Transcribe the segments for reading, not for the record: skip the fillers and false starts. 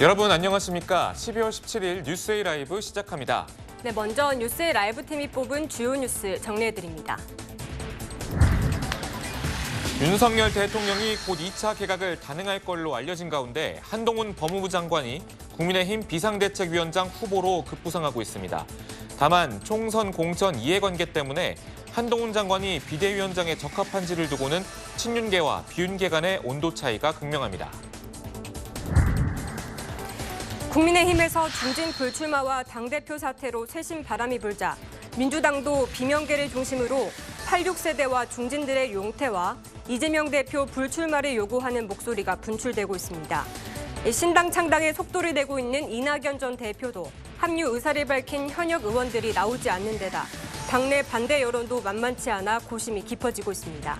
여러분 안녕하십니까? 12월 17일 뉴스A 라이브 시작합니다. 네, 먼저 뉴스의 라이브 팀이 뽑은 주요 뉴스 정리해드립니다. 윤석열 대통령이 곧 2차 개각을 단행할 걸로 알려진 가운데 한동훈 법무부 장관이 국민의힘 비상대책위원장 후보로 급부상하고 있습니다. 다만 총선 공천 이해관계 때문에 한동훈 장관이 비대위원장에 적합한지를 두고는 친윤계와 비윤계 간의 온도 차이가 극명합니다. 국민의힘에서 중진 불출마와 당대표 사퇴로 쇄신 바람이 불자 민주당도 비명계를 중심으로 86세대와 중진들의 용퇴와 이재명 대표 불출마를 요구하는 목소리가 분출되고 있습니다. 신당 창당에 속도를 내고 있는 이낙연 전 대표도 합류 의사를 밝힌 현역 의원들이 나오지 않는 데다 당내 반대 여론도 만만치 않아 고심이 깊어지고 있습니다.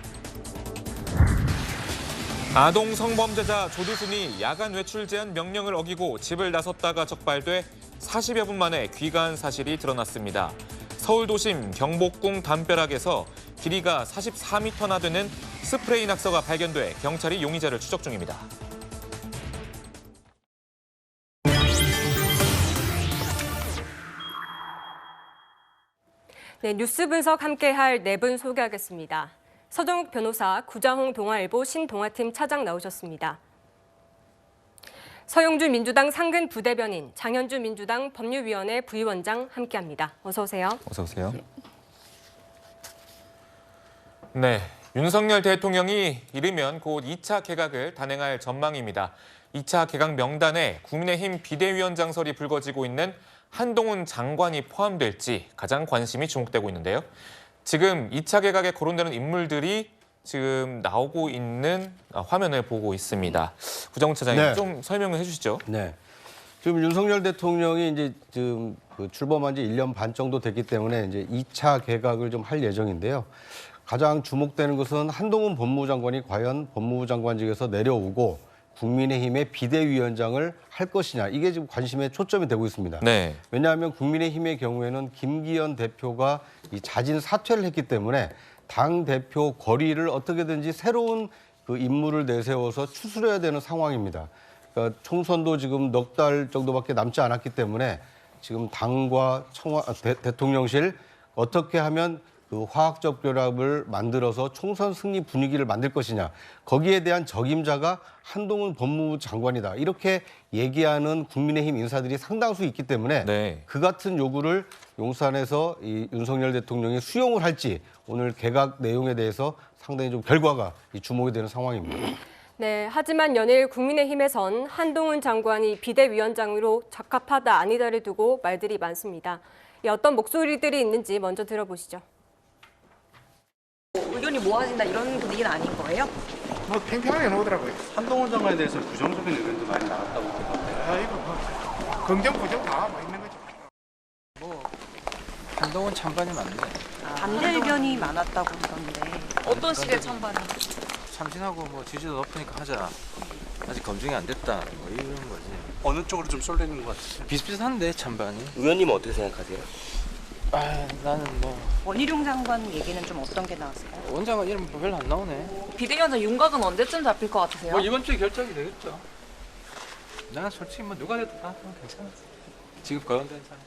아동 성범죄자 조두순이 야간 외출 제한 명령을 어기고 집을 나섰다가 적발돼 40여 분 만에 귀가한 사실이 드러났습니다. 서울 도심 경복궁 담벼락에서 길이가 44m나 되는 스프레이 낙서가 발견돼 경찰이 용의자를 추적 중입니다. 네, 뉴스 분석 함께할 네 분 소개하겠습니다. 서정욱 변호사, 구자홍 동아일보 신동아팀 차장 나오셨습니다. 서영주 민주당 상근 부대변인, 장현주 민주당 법률위원회 부위원장 함께합니다. 어서 오세요. 어서 오세요. 네, 윤석열 대통령이 이르면 곧 2차 개각을 단행할 전망입니다. 2차 개각 명단에 국민의힘 비대위원장설이 불거지고 있는 한동훈 장관이 포함될지 가장 관심이 주목되고 있는데요. 지금 2차 개각에 거론되는 인물들이 지금 나오고 있는 화면을 보고 있습니다. 구정훈 차장님 네. 좀 설명을 해주시죠. 네. 지금 윤석열 대통령이 이제 지금 출범한 지 1년 반 정도 됐기 때문에 이제 2차 개각을 좀 할 예정인데요. 가장 주목되는 것은 한동훈 법무부 장관이 과연 법무부 장관직에서 내려오고 국민의힘의 비대위원장을 할 것이냐, 이게 지금 관심의 초점이 되고 있습니다. 네. 왜냐하면 국민의힘의 경우에는 김기현 대표가 이 자진 사퇴를 했기 때문에 당 대표 거리를 어떻게든지 새로운 그 인물을 내세워서 추스려야 되는 상황입니다. 그러니까 총선도 지금 넉 달 정도밖에 남지 않았기 때문에 지금 당과 대통령실 어떻게 하면 그 화학적 결합을 만들어서 총선 승리 분위기를 만들 것이냐, 거기에 대한 적임자가 한동훈 법무부 장관이다, 이렇게 얘기하는 국민의힘 인사들이 상당수 있기 때문에 네. 그 같은 요구를 용산에서 이 윤석열 대통령이 수용을 할지 오늘 개각 내용에 대해서 상당히 좀 결과가 주목이 되는 상황입니다. 네, 하지만 연일 국민의힘에선 한동훈 장관이 비대위원장으로 적합하다 아니다를 두고 말들이 많습니다. 어떤 목소리들이 있는지 먼저 들어보시죠. 의견이 모아진다 이런 분위기는 아닌 거예요? 뭐 팽팽하게 나오더라고요. 한동훈 장관에 대해서 부정적인 의견도 많이 나왔다고 생각해요. 아이고 뭐 긍정 부정 다 뭐 있는 거죠. 뭐 한동훈 장관이 맞네. 반대 의견이 많았다고 그러던데 어떤 식의 찬반이? 참신하고 뭐 지지도 높으니까 하자. 아직 검증이 안 됐다. 뭐 이런 거지. 어느 쪽으로 좀 쏠리는 것 같아요. 비슷비슷한데 찬반이. 의원님은 어떻게 생각하세요? 아 나는 뭐 원희룡 장관 얘기는 좀 어떤 게 나왔어요? 원장은 이름 별로 안 나오네. 비대위원장 윤곽은 언제쯤 잡힐 것 같으세요? 뭐 이번 주에 결정이 되겠죠. 나는 솔직히 뭐 누가 돼도 다 괜찮아. 지금 거론된 사람.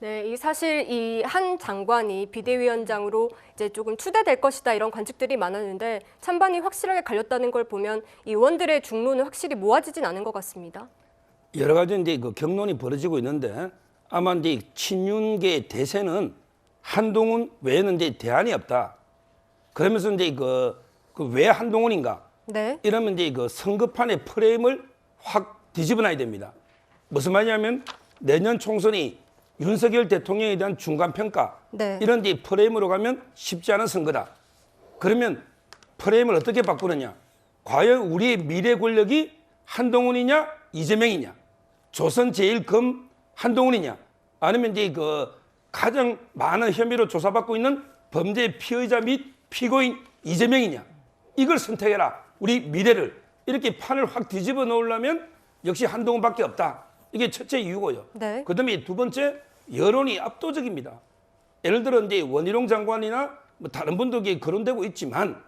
네, 이 사실 이 한 장관이 비대위원장으로 이제 조금 추대될 것이다 이런 관측들이 많았는데 찬반이 확실하게 갈렸다는 걸 보면 이 의원들의 중론은 확실히 모아지진 않은 것 같습니다. 여러 가지 이제 그 경론이 벌어지고 있는데 아마 이제 친윤계 대세는 한동훈 외에는 이제 대안이 없다. 그러면서 이제 그 왜 한동훈인가? 네. 이러면 이제 그 선거판의 프레임을 확 뒤집어놔야 됩니다. 무슨 말이냐면 내년 총선이 윤석열 대통령에 대한 중간평가, 네. 이런 이제 프레임으로 가면 쉽지 않은 선거다. 그러면 프레임을 어떻게 바꾸느냐? 과연 우리의 미래 권력이 한동훈이냐 이재명이냐? 조선 제일검 한동훈이냐? 아니면 이제 그 가장 많은 혐의로 조사받고 있는 범죄 피의자 및 피고인 이재명이냐? 이걸 선택해라. 우리 미래를. 이렇게 판을 확 뒤집어 놓으려면 역시 한동훈밖에 없다. 이게 첫째 이유고요. 네. 그다음에 두 번째, 여론이 압도적입니다. 예를 들어 이제 원희룡 장관이나 뭐 다른 분들이 거론되고 있지만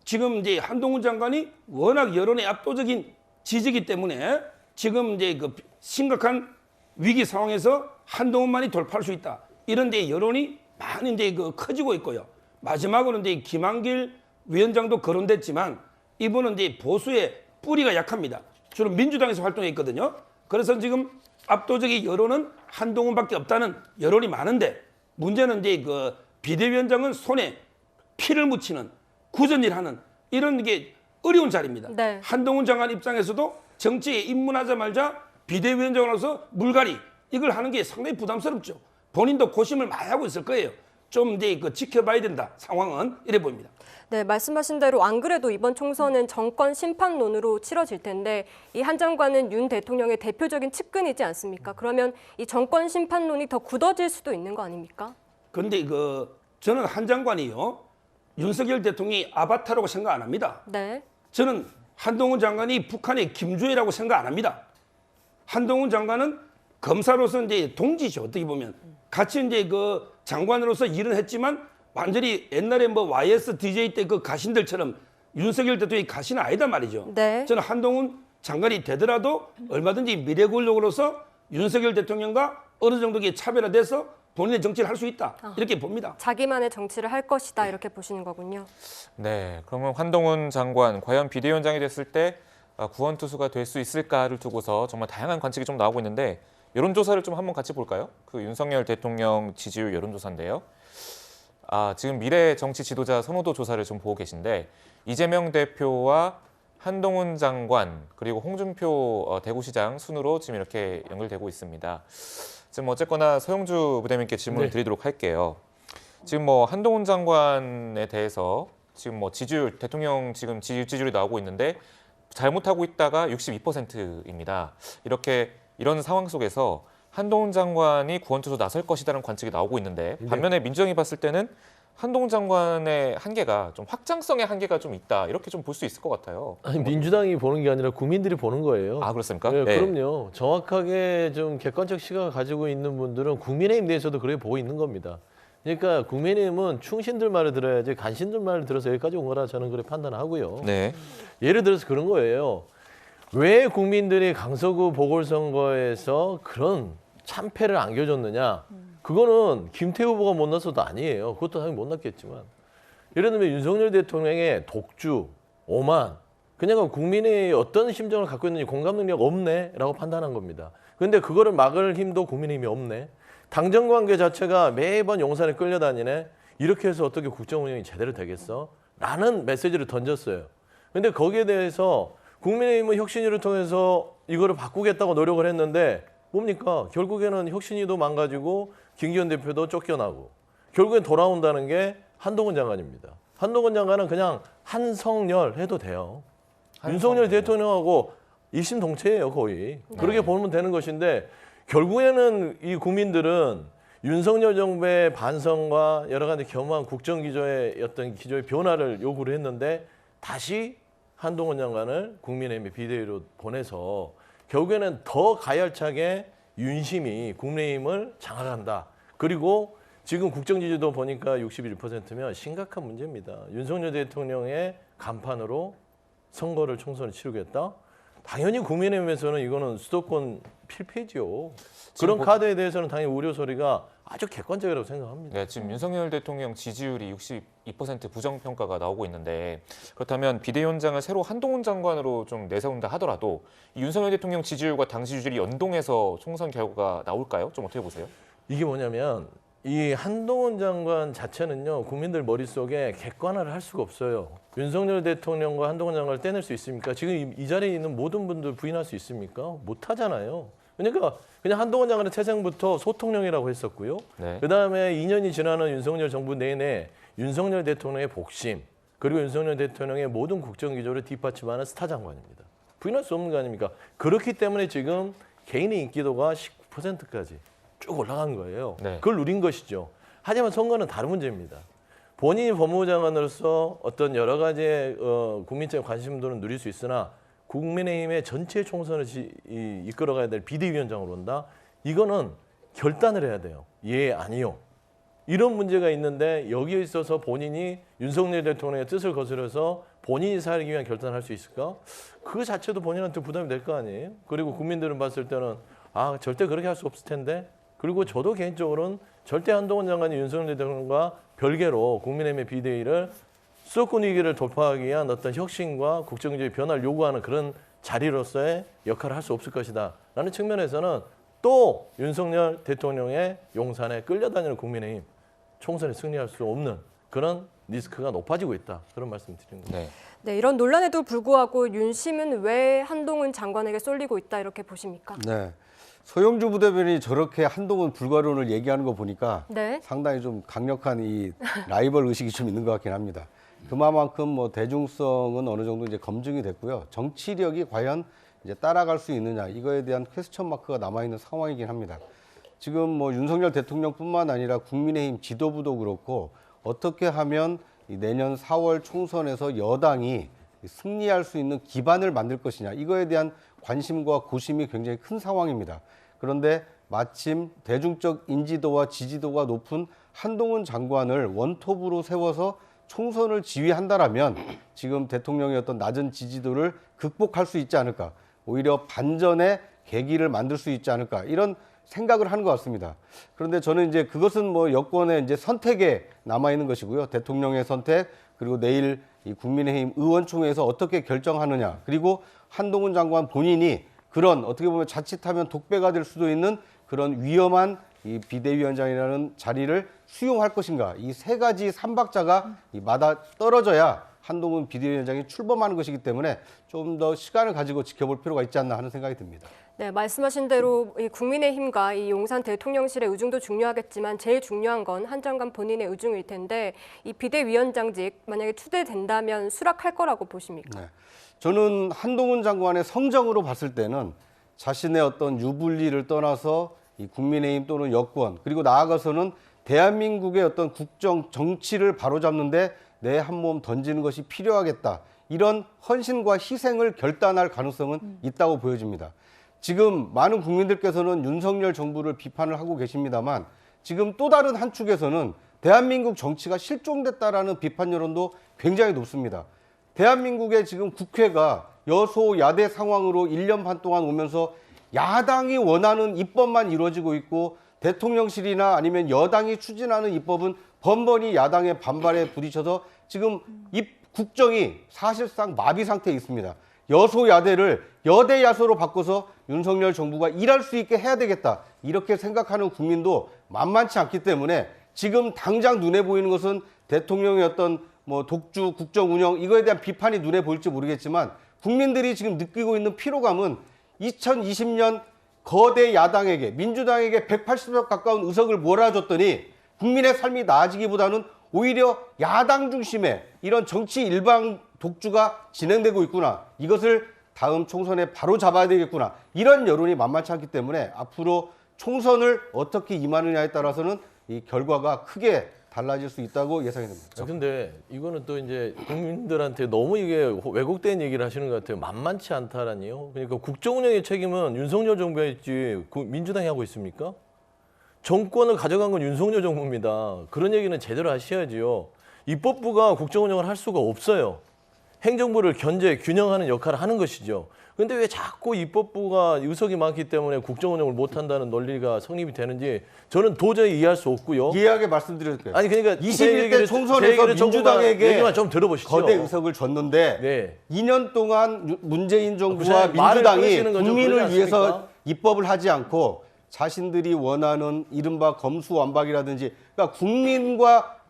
지금 이제 한동훈 장관이 워낙 여론의 압도적인 지지기 때문에 지금 이제 그 심각한 위기 상황에서 한동훈만이 돌파할 수 있다. 이런 데 여론이 많이 이제 그 커지고 있고요. 마지막으로 이제 김한길 위원장도 거론됐지만 이분은 이제 보수의 뿌리가 약합니다. 주로 민주당에서 활동했거든요. 그래서 지금 압도적인 여론은 한동훈밖에 없다는 여론이 많은데 문제는 이제 그 비대위원장은 손에 피를 묻히는 굳은일하는 이런 게 어려운 자리입니다. 네. 한동훈 장관 입장에서도 정치에 입문하자마자 비대위원장으로서 물갈이 이걸 하는 게 상당히 부담스럽죠. 본인도 고심을 많이 하고 있을 거예요. 좀 이제 그 지켜봐야 된다. 상황은 이래 보입니다. 네, 말씀하신 대로 안 그래도 이번 총선은 정권 심판론으로 치러질 텐데 이 한 장관은 윤 대통령의 대표적인 측근이지 않습니까? 그러면 이 정권 심판론이 더 굳어질 수도 있는 거 아닙니까? 그런데 그 저는 한 장관이요. 윤석열 대통령이 아바타라고 생각 안 합니다. 네. 저는 한동훈 장관이 북한의 김주애라고 생각 안 합니다. 한동훈 장관은 검사로서 이제 동지죠. 어떻게 보면 같이 이제 그 장관으로서 일은 했지만 완전히 옛날에 뭐 YS DJ 때 그 가신들처럼 윤석열 대통령이 가신은 아니다 말이죠. 네. 저는 한동훈 장관이 되더라도 얼마든지 미래 권력으로서 윤석열 대통령과 어느 정도의 차별화돼서 본인의 정치를 할 수 있다. 이렇게 봅니다. 자기만의 정치를 할 것이다 이렇게 보시는 거군요. 네, 그러면 한동훈 장관 과연 비대위원장이 됐을 때 구원투수가 될 수 있을까를 두고서 정말 다양한 관측이 좀 나오고 있는데 여론조사를 좀 한번 같이 볼까요? 그 윤석열 대통령 지지율 여론조사인데요. 지금 미래 정치 지도자 선호도 조사를 좀 보고 계신데 이재명 대표와 한동훈 장관 그리고 홍준표 대구시장 순으로 지금 이렇게 연결되고 있습니다. 지금 어쨌거나 서영주 부대변인께 질문을 드리도록 할게요. 지금 뭐 한동훈 장관에 대해서 지금 뭐 지지율 대통령 지금 지지율이 나오고 있는데 잘못하고 있다가 62%입니다. 이런 상황 속에서 한동훈 장관이 구원투수 나설 것이라는 관측이 나오고 있는데 반면에 민주당이 봤을 때는 한동훈 장관의 한계가 좀 확장성의 한계가 좀 있다 이렇게 좀 볼 수 있을 것 같아요. 아니 민주당이 보는 게 아니라 국민들이 보는 거예요. 그렇습니까? 네, 네. 그럼요. 정확하게 좀 객관적 시각을 가지고 있는 분들은 국민의힘 내에서도 그렇게 보고 있는 겁니다. 그러니까 국민의힘은 충신들 말을 들어야지 간신들 말을 들어서 여기까지 온 거라 저는 그렇게 판단하고요. 네. 예를 들어서 그런 거예요. 왜 국민들이 강서구 보궐선거에서 그런 참패를 안겨줬느냐. 그거는 김태우 후보가 못 나서도 아니에요. 그것도 당연히 못 났겠지만. 예를 들면 윤석열 대통령의 독주, 오만, 그냥 국민의 어떤 심정을 갖고 있는지 공감 능력 없네 라고 판단한 겁니다. 그런데 그거를 막을 힘도 국민의힘이 없네. 당정관계 자체가 매번 용산에 끌려다니네. 이렇게 해서 어떻게 국정운영이 제대로 되겠어? 라는 메시지를 던졌어요. 근데 거기에 대해서 국민의힘은 혁신위를 통해서 이거를 바꾸겠다고 노력을 했는데 뭡니까? 결국에는 혁신위도 망가지고 김기현 대표도 쫓겨나고 결국엔 돌아온다는 게 한동훈 장관입니다. 한동훈 장관은 그냥 한성열 해도 돼요. 윤석열 대통령하고 일심동체예요 거의. 그렇게 보면 되는 것인데 결국에는 이 국민들은 윤석열 정부의 반성과 여러 가지 겸한 국정기조의 어떤 기조의 변화를 요구를 했는데 다시 한동훈 장관을 국민의힘의 비대위로 보내서 결국에는 더 가열차게 윤심이 국민의힘을 장악한다. 그리고 지금 국정지지도 보니까 61%면 심각한 문제입니다. 윤석열 대통령의 간판으로 선거를 총선을 치르겠다? 당연히 국민의힘에서는 이거는 수도권 필패지요. 그런 카드에 대해서는 당연히 우려 소리가 아주 객관적이라고 생각합니다. 네, 지금 윤석열 대통령 지지율이 62% 부정평가가 나오고 있는데 그렇다면 비대위원장을 새로 한동훈 장관으로 좀 내세운다 하더라도 이 윤석열 대통령 지지율과 당 지지율이 연동해서 총선 결과가 나올까요? 좀 어떻게 보세요? 이게 뭐냐면 이 한동훈 장관 자체는요. 국민들 머릿속에 객관화를 할 수가 없어요. 윤석열 대통령과 한동훈 장관을 떼낼 수 있습니까? 지금 이 자리에 있는 모든 분들 부인할 수 있습니까? 못하잖아요. 그러니까 그냥 한동훈 장관의 태생부터 소통령이라고 했었고요. 네. 그다음에 2년이 지나는 윤석열 정부 내내 윤석열 대통령의 복심 그리고 윤석열 대통령의 모든 국정기조를 뒷받침하는 스타 장관입니다. 부인할 수 없는 거 아닙니까? 그렇기 때문에 지금 개인의 인기도가 19%까지 쭉 올라간 거예요. 네. 그걸 누린 것이죠. 하지만 선거는 다른 문제입니다. 본인이 법무부 장관으로서 어떤 여러 가지의 국민적인 관심도는 누릴 수 있으나 국민의힘의 전체 총선을 이끌어가야 될 비대위원장으로 온다? 이거는 결단을 해야 돼요. 예, 아니요. 이런 문제가 있는데 여기에 있어서 본인이 윤석열 대통령의 뜻을 거스려서 본인이 살기 위한 결단을 할 수 있을까? 그 자체도 본인한테 부담이 될 거 아니에요? 그리고 국민들은 봤을 때는 아 절대 그렇게 할 수 없을 텐데. 그리고 저도 개인적으로는 절대 한동훈 장관이 윤석열 대통령과 별개로 국민의힘의 비대위를 수도권 위기를 돌파하기 위한 어떤 혁신과 국정주의 변화를 요구하는 그런 자리로서의 역할을 할 수 없을 것이다 라는 측면에서는 또 윤석열 대통령의 용산에 끌려다니는 국민의힘 총선에 승리할 수 없는 그런 리스크가 높아지고 있다. 그런 말씀 드리는 겁니다. 네. 네, 이런 논란에도 불구하고 윤심은 왜 한동훈 장관에게 쏠리고 있다 이렇게 보십니까? 네. 소영주 부대변인이 저렇게 한동훈 불가론을 얘기하는 거 보니까 네. 상당히 좀 강력한 이 라이벌 의식이 좀 있는 것 같긴 합니다. 그만큼 뭐 대중성은 어느 정도 이제 검증이 됐고요. 정치력이 과연 이제 따라갈 수 있느냐 이거에 대한 퀘스천 마크가 남아 있는 상황이긴 합니다. 지금 뭐 윤석열 대통령뿐만 아니라 국민의힘 지도부도 그렇고 어떻게 하면 이 내년 4월 총선에서 여당이 승리할 수 있는 기반을 만들 것이냐 이거에 대한 관심과 고심이 굉장히 큰 상황입니다. 그런데 마침 대중적 인지도와 지지도가 높은 한동훈 장관을 원톱으로 세워서 총선을 지휘한다라면 지금 대통령의 어떤 낮은 지지도를 극복할 수 있지 않을까, 오히려 반전의 계기를 만들 수 있지 않을까 이런 생각을 하는 것 같습니다. 그런데 저는 이제 그것은 뭐 여권의 이제 선택에 남아 있는 것이고요. 대통령의 선택 그리고 내일 이 국민의힘 의원총회에서 어떻게 결정하느냐 그리고 한동훈 장관 본인이 그런 어떻게 보면 자칫하면 독배가 될 수도 있는 그런 위험한 이 비대위원장이라는 자리를 수용할 것인가 이 세 가지 삼박자가 맞아 떨어져야 한동훈 비대위원장이 출범하는 것이기 때문에 좀 더 시간을 가지고 지켜볼 필요가 있지 않나 하는 생각이 듭니다. 네, 말씀하신 대로 이 국민의힘과 이 용산 대통령실의 의중도 중요하겠지만 제일 중요한 건 한 장관 본인의 의중일 텐데 이 비대위원장직 만약에 추대된다면 수락할 거라고 보십니까? 네. 저는 한동훈 장관의 성정으로 봤을 때는 자신의 어떤 유불리를 떠나서 이 국민의힘 또는 여권 그리고 나아가서는 대한민국의 어떤 국정 정치를 바로잡는데 내 한 몸 던지는 것이 필요하겠다. 이런 헌신과 희생을 결단할 가능성은 있다고 보여집니다. 지금 많은 국민들께서는 윤석열 정부를 비판을 하고 계십니다만 지금 또 다른 한 축에서는 대한민국 정치가 실종됐다라는 비판 여론도 굉장히 높습니다. 대한민국의 지금 국회가 여소야대 상황으로 1년 반 동안 오면서 야당이 원하는 입법만 이루어지고 있고 대통령실이나 아니면 여당이 추진하는 입법은 번번이 야당의 반발에 부딪혀서 지금 이 국정이 사실상 마비 상태에 있습니다. 여소야대를 여대야소로 바꿔서 윤석열 정부가 일할 수 있게 해야 되겠다. 이렇게 생각하는 국민도 만만치 않기 때문에 지금 당장 눈에 보이는 것은 대통령의 어떤 뭐 독주 국정 운영 이거에 대한 비판이 눈에 보일지 모르겠지만 국민들이 지금 느끼고 있는 피로감은 2020년 거대 야당에게 민주당에게 180석 가까운 의석을 몰아줬더니 국민의 삶이 나아지기보다는 오히려 야당 중심의 이런 정치 일방 독주가 진행되고 있구나. 이것을 다음 총선에 바로 잡아야 되겠구나. 이런 여론이 만만치 않기 때문에 앞으로 총선을 어떻게 임하느냐에 따라서는 이 결과가 크게 달라질 수 있다고 예상이 됩니다. 근데 이거는 또 이제 국민들한테 너무 이게 왜곡된 얘기를 하시는 것 같아요. 만만치 않다라니요. 그러니까 국정 운영의 책임은 윤석열 정부가 있지 민주당이 하고 있습니까? 정권을 가져간 건 윤석열 정부입니다. 그런 얘기는 제대로 하셔야지요. 입법부가 국정 운영을 할 수가 없어요. 행정부를 견제, 균형하는 역할을 하는 것이죠. 그런데 왜 자꾸 입법부가 의석이 많기 때문에 국정 운영을 못한다는 논리가 성립이 되는지 저는 도저히 이해할 수 없고요. 이해하게 말씀드릴게요. 아니 그러니까 21대 총선에서 민주당에게 얘기만 좀 들어보시죠. 거대 의석을 줬는데 네. 2년 동안 문재인 정부와 그래서 말을 민주당이 끊으시는 건좀 국민을 그러지 위해서 않습니까? 입법을 하지 않고 자신들이 원하는 이른바 검수완박이라든지 그러니까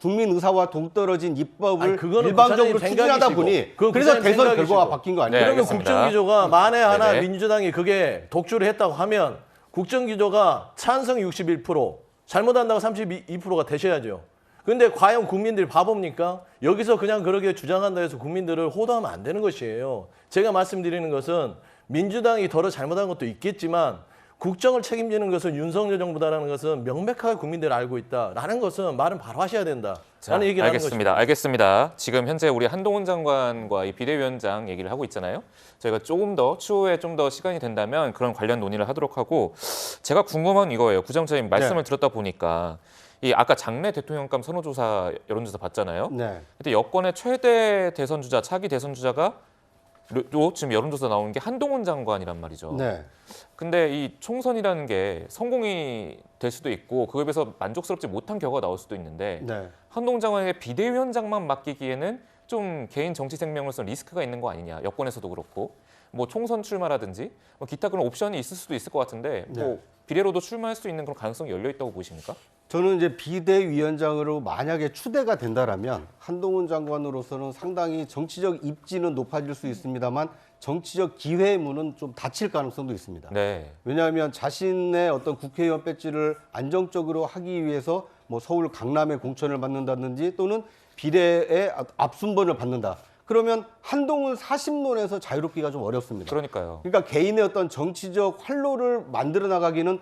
국민 의사와 동떨어진 입법을 아니, 그거는 일방적으로 부처님 추진하다 생각이시고, 보니 그건 그래서 부처님 대선 생각이시고. 결과가 바뀐 거 아니에요? 네, 그러면 알겠습니다. 국정기조가 만에 하나 네네. 민주당이 그게 독주를 했다고 하면 국정기조가 찬성 61%, 잘못한다고 32%가 되셔야죠. 근데 과연 국민들이 바보입니까? 여기서 그냥 그렇게 주장한다 해서 국민들을 호도하면 안 되는 것이에요. 제가 말씀드리는 것은 민주당이 더러 잘못한 것도 있겠지만 국정을 책임지는 것은 윤석열 정부다라는 것은 명백하게 국민들이 알고 있다라는 것은 말은 바로 하셔야 된다라는 얘기를 하는 것입니다. 알겠습니다. 지금 현재 우리 한동훈 장관과 이 비대위원장 얘기를 하고 있잖아요. 저희가 조금 더 추후에 좀 더 시간이 된다면 그런 관련 논의를 하도록 하고 제가 궁금한 이거예요. 구정차님 말씀을 들었다 보니까 이 아까 장내 대통령감 선호조사 여론조사 봤잖아요. 네. 근데 여권의 최대 대선 주자, 차기 대선 주자가 지금 여론조사 나오는 게 한동훈 장관이란 말이죠. 네. 근데 이 총선이라는 게 성공이 될 수도 있고 그거에 비해서 만족스럽지 못한 결과가 나올 수도 있는데 네. 한동훈 장관에게 비대위원장만 맡기기에는 좀 개인 정치 생명으로서 리스크가 있는 거 아니냐. 여권에서도 그렇고 뭐 총선 출마라든지 뭐 기타 그런 옵션이 있을 수도 있을 것 같은데 뭐 비례로도 출마할 수 있는 그런 가능성이 열려 있다고 보십니까? 저는 이제 비대위원장으로 만약에 추대가 된다라면 한동훈 장관으로서는 상당히 정치적 입지는 높아질 수 있습니다만 정치적 기회의 문은 좀 닫힐 가능성도 있습니다. 네. 왜냐하면 자신의 어떤 국회의원 배지를 안정적으로 하기 위해서 뭐 서울 강남에 공천을 받는다든지 또는 비례의 앞순번을 받는다. 그러면 한동훈 사심론에서 자유롭기가 좀 어렵습니다. 그러니까요. 그러니까 개인의 어떤 정치적 활로를 만들어 나가기는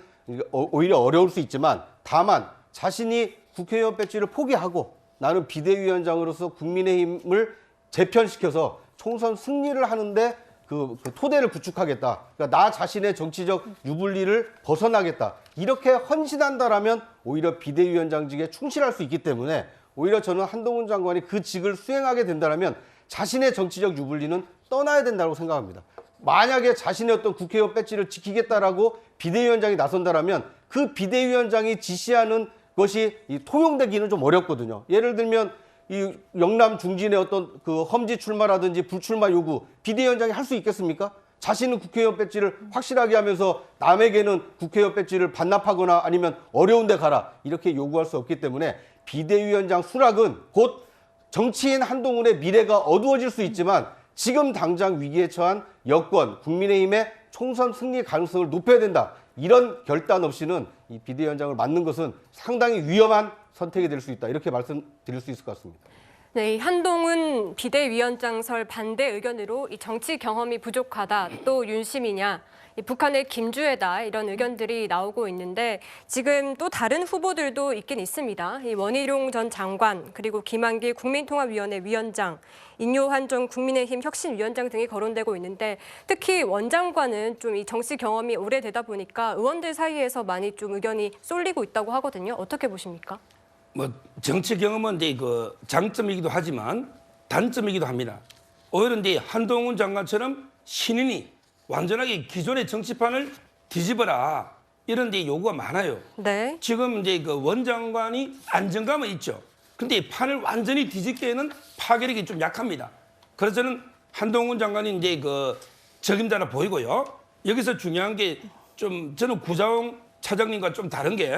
오히려 어려울 수 있지만 다만 자신이 국회의원 배지를 포기하고 나는 비대위원장으로서 국민의힘을 재편시켜서 총선 승리를 하는데 그 토대를 구축하겠다. 그러니까 나 자신의 정치적 유불리를 벗어나겠다. 이렇게 헌신한다라면 오히려 비대위원장직에 충실할 수 있기 때문에 오히려 저는 한동훈 장관이 그 직을 수행하게 된다면 자신의 정치적 유불리는 떠나야 된다고 생각합니다. 만약에 자신의 어떤 국회의원 배지를 지키겠다라고 비대위원장이 나선다라면 그 비대위원장이 지시하는 것이 통용되기는 좀 어렵거든요. 예를 들면 이 영남 중진의 어떤 그 험지 출마라든지 불출마 요구 비대위원장이 할 수 있겠습니까? 자신은 국회의원 배지를 확실하게 하면서 남에게는 국회의원 배지를 반납하거나 아니면 어려운 데 가라 이렇게 요구할 수 없기 때문에 비대위원장 수락은 곧 정치인 한동훈의 미래가 어두워질 수 있지만 지금 당장 위기에 처한 여권, 국민의힘의 총선 승리 가능성을 높여야 된다. 이런 결단 없이는 이 비대위원장을 맡는 것은 상당히 위험한 선택이 될 수 있다. 이렇게 말씀드릴 수 있을 것 같습니다. 네, 이 한동훈 비대위원장설 반대 의견으로 이 정치 경험이 부족하다, 또 윤심이냐, 이 북한의 김주애다 이런 의견들이 나오고 있는데 지금 또 다른 후보들도 있긴 있습니다. 이 원희룡 전 장관 그리고 김한길 국민통합위원회 위원장, 인요한 전 국민의힘 혁신위원장 등이 거론되고 있는데 특히 원 장관은 좀 이 정치 경험이 오래되다 보니까 의원들 사이에서 많이 좀 의견이 쏠리고 있다고 하거든요. 어떻게 보십니까? 뭐 정치 경험은 이제 그 장점이기도 하지만 단점이기도 합니다. 오히려 이제 한동훈 장관처럼 신인이 완전하게 기존의 정치판을 뒤집어라 이런 데 요구가 많아요. 네. 지금 이제 그 원 장관이 안정감은 있죠. 근데 이 판을 완전히 뒤집기에는 파괴력이 좀 약합니다. 그래서 저는 한동훈 장관이 이제 그 적임자라 보이고요. 여기서 중요한 게 좀 저는 구자홍 차장님과 좀 다른 게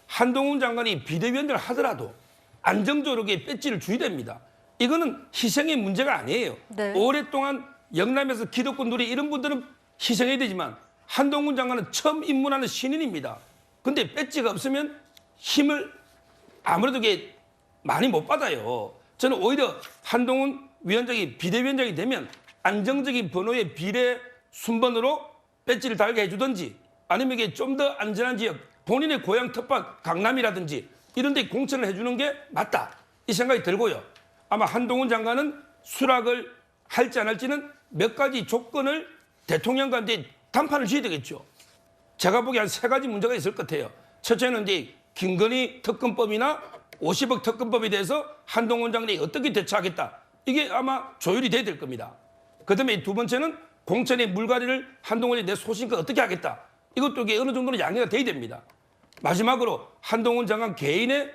한동훈 장관이 비대위원장을 하더라도 안정적으로 배지를 줘야 됩니다. 이거는 희생의 문제가 아니에요. 네. 오랫동안 영남에서 기득권 누리 이런 분들은 희생해야 되지만 한동훈 장관은 처음 입문하는 신인입니다. 근데 배지가 없으면 힘을 아무래도 이게 많이 못 받아요. 저는 오히려 한동훈 위원장이 비대위원장이 되면 안정적인 번호의 비례 순번으로 배지를 달게 해주든지 아니면 이게 좀 더 안전한 지역 본인의 고향 텃밭 강남이라든지 이런 데 공천을 해주는 게 맞다. 이 생각이 들고요. 아마 한동훈 장관은 수락을 할지 안 할지는 몇 가지 조건을 대통령과 이제 담판을 지어야 되겠죠. 제가 보기에 한 3가지 문제가 있을 것 같아요. 첫째는 이제 김건희 특검법이나 50억 특검법에 대해서 한동훈 장관이 어떻게 대처하겠다. 이게 아마 조율이 돼야 될 겁니다. 그다음에 두 번째는 공천의 물갈이를 한동훈이 내 소신껏 어떻게 하겠다. 이것도 이게 어느 정도는 양해가 돼야 됩니다. 마지막으로 한동훈 장관 개인의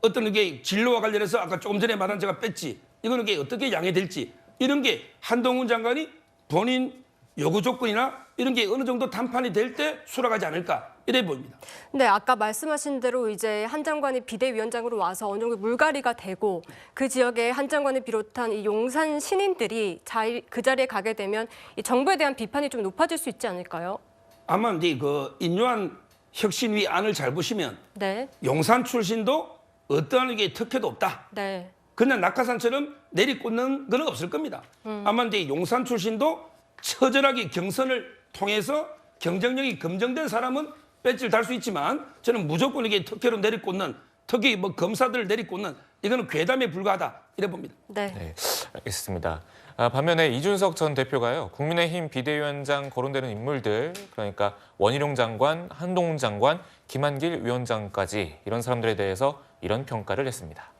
어떤 게 진로와 관련해서 아까 조금 전에 말한 제가 뺐지. 이거는 게 어떻게 양해될지 이런 게 한동훈 장관이 본인 요구 조건이나 이런 게 어느 정도 담판이 될 때 수락하지 않을까 이래 보입니다. 네, 아까 말씀하신 대로 이제 한 장관이 비대위원장으로 와서 어느 정도 물갈이가 되고 그 지역에 한 장관을 비롯한 이 용산 신인들이 그 자리에 가게 되면 이 정부에 대한 비판이 좀 높아질 수 있지 않을까요? 아마 이제 그 인요한 혁신위 안을 잘 보시면 네. 용산 출신도 어떠한 게 특혜도 없다. 네. 그냥 낙하산처럼 내리꽂는 건 없을 겁니다. 아마 이제 용산 출신도 처절하게 경선을 통해서 경쟁력이 검증된 사람은 배지를 달 수 있지만 저는 무조건 이게 특혜로 내리꽂는 특히 뭐 검사들을 내리꽂는 이거는 괴담에 불과하다 이래 봅니다. 네. 네, 알겠습니다. 반면에 이준석 전 대표가요. 국민의힘 비대위원장 거론되는 인물들, 그러니까 원희룡 장관, 한동훈 장관, 김한길 위원장까지 이런 사람들에 대해서 이런 평가를 했습니다.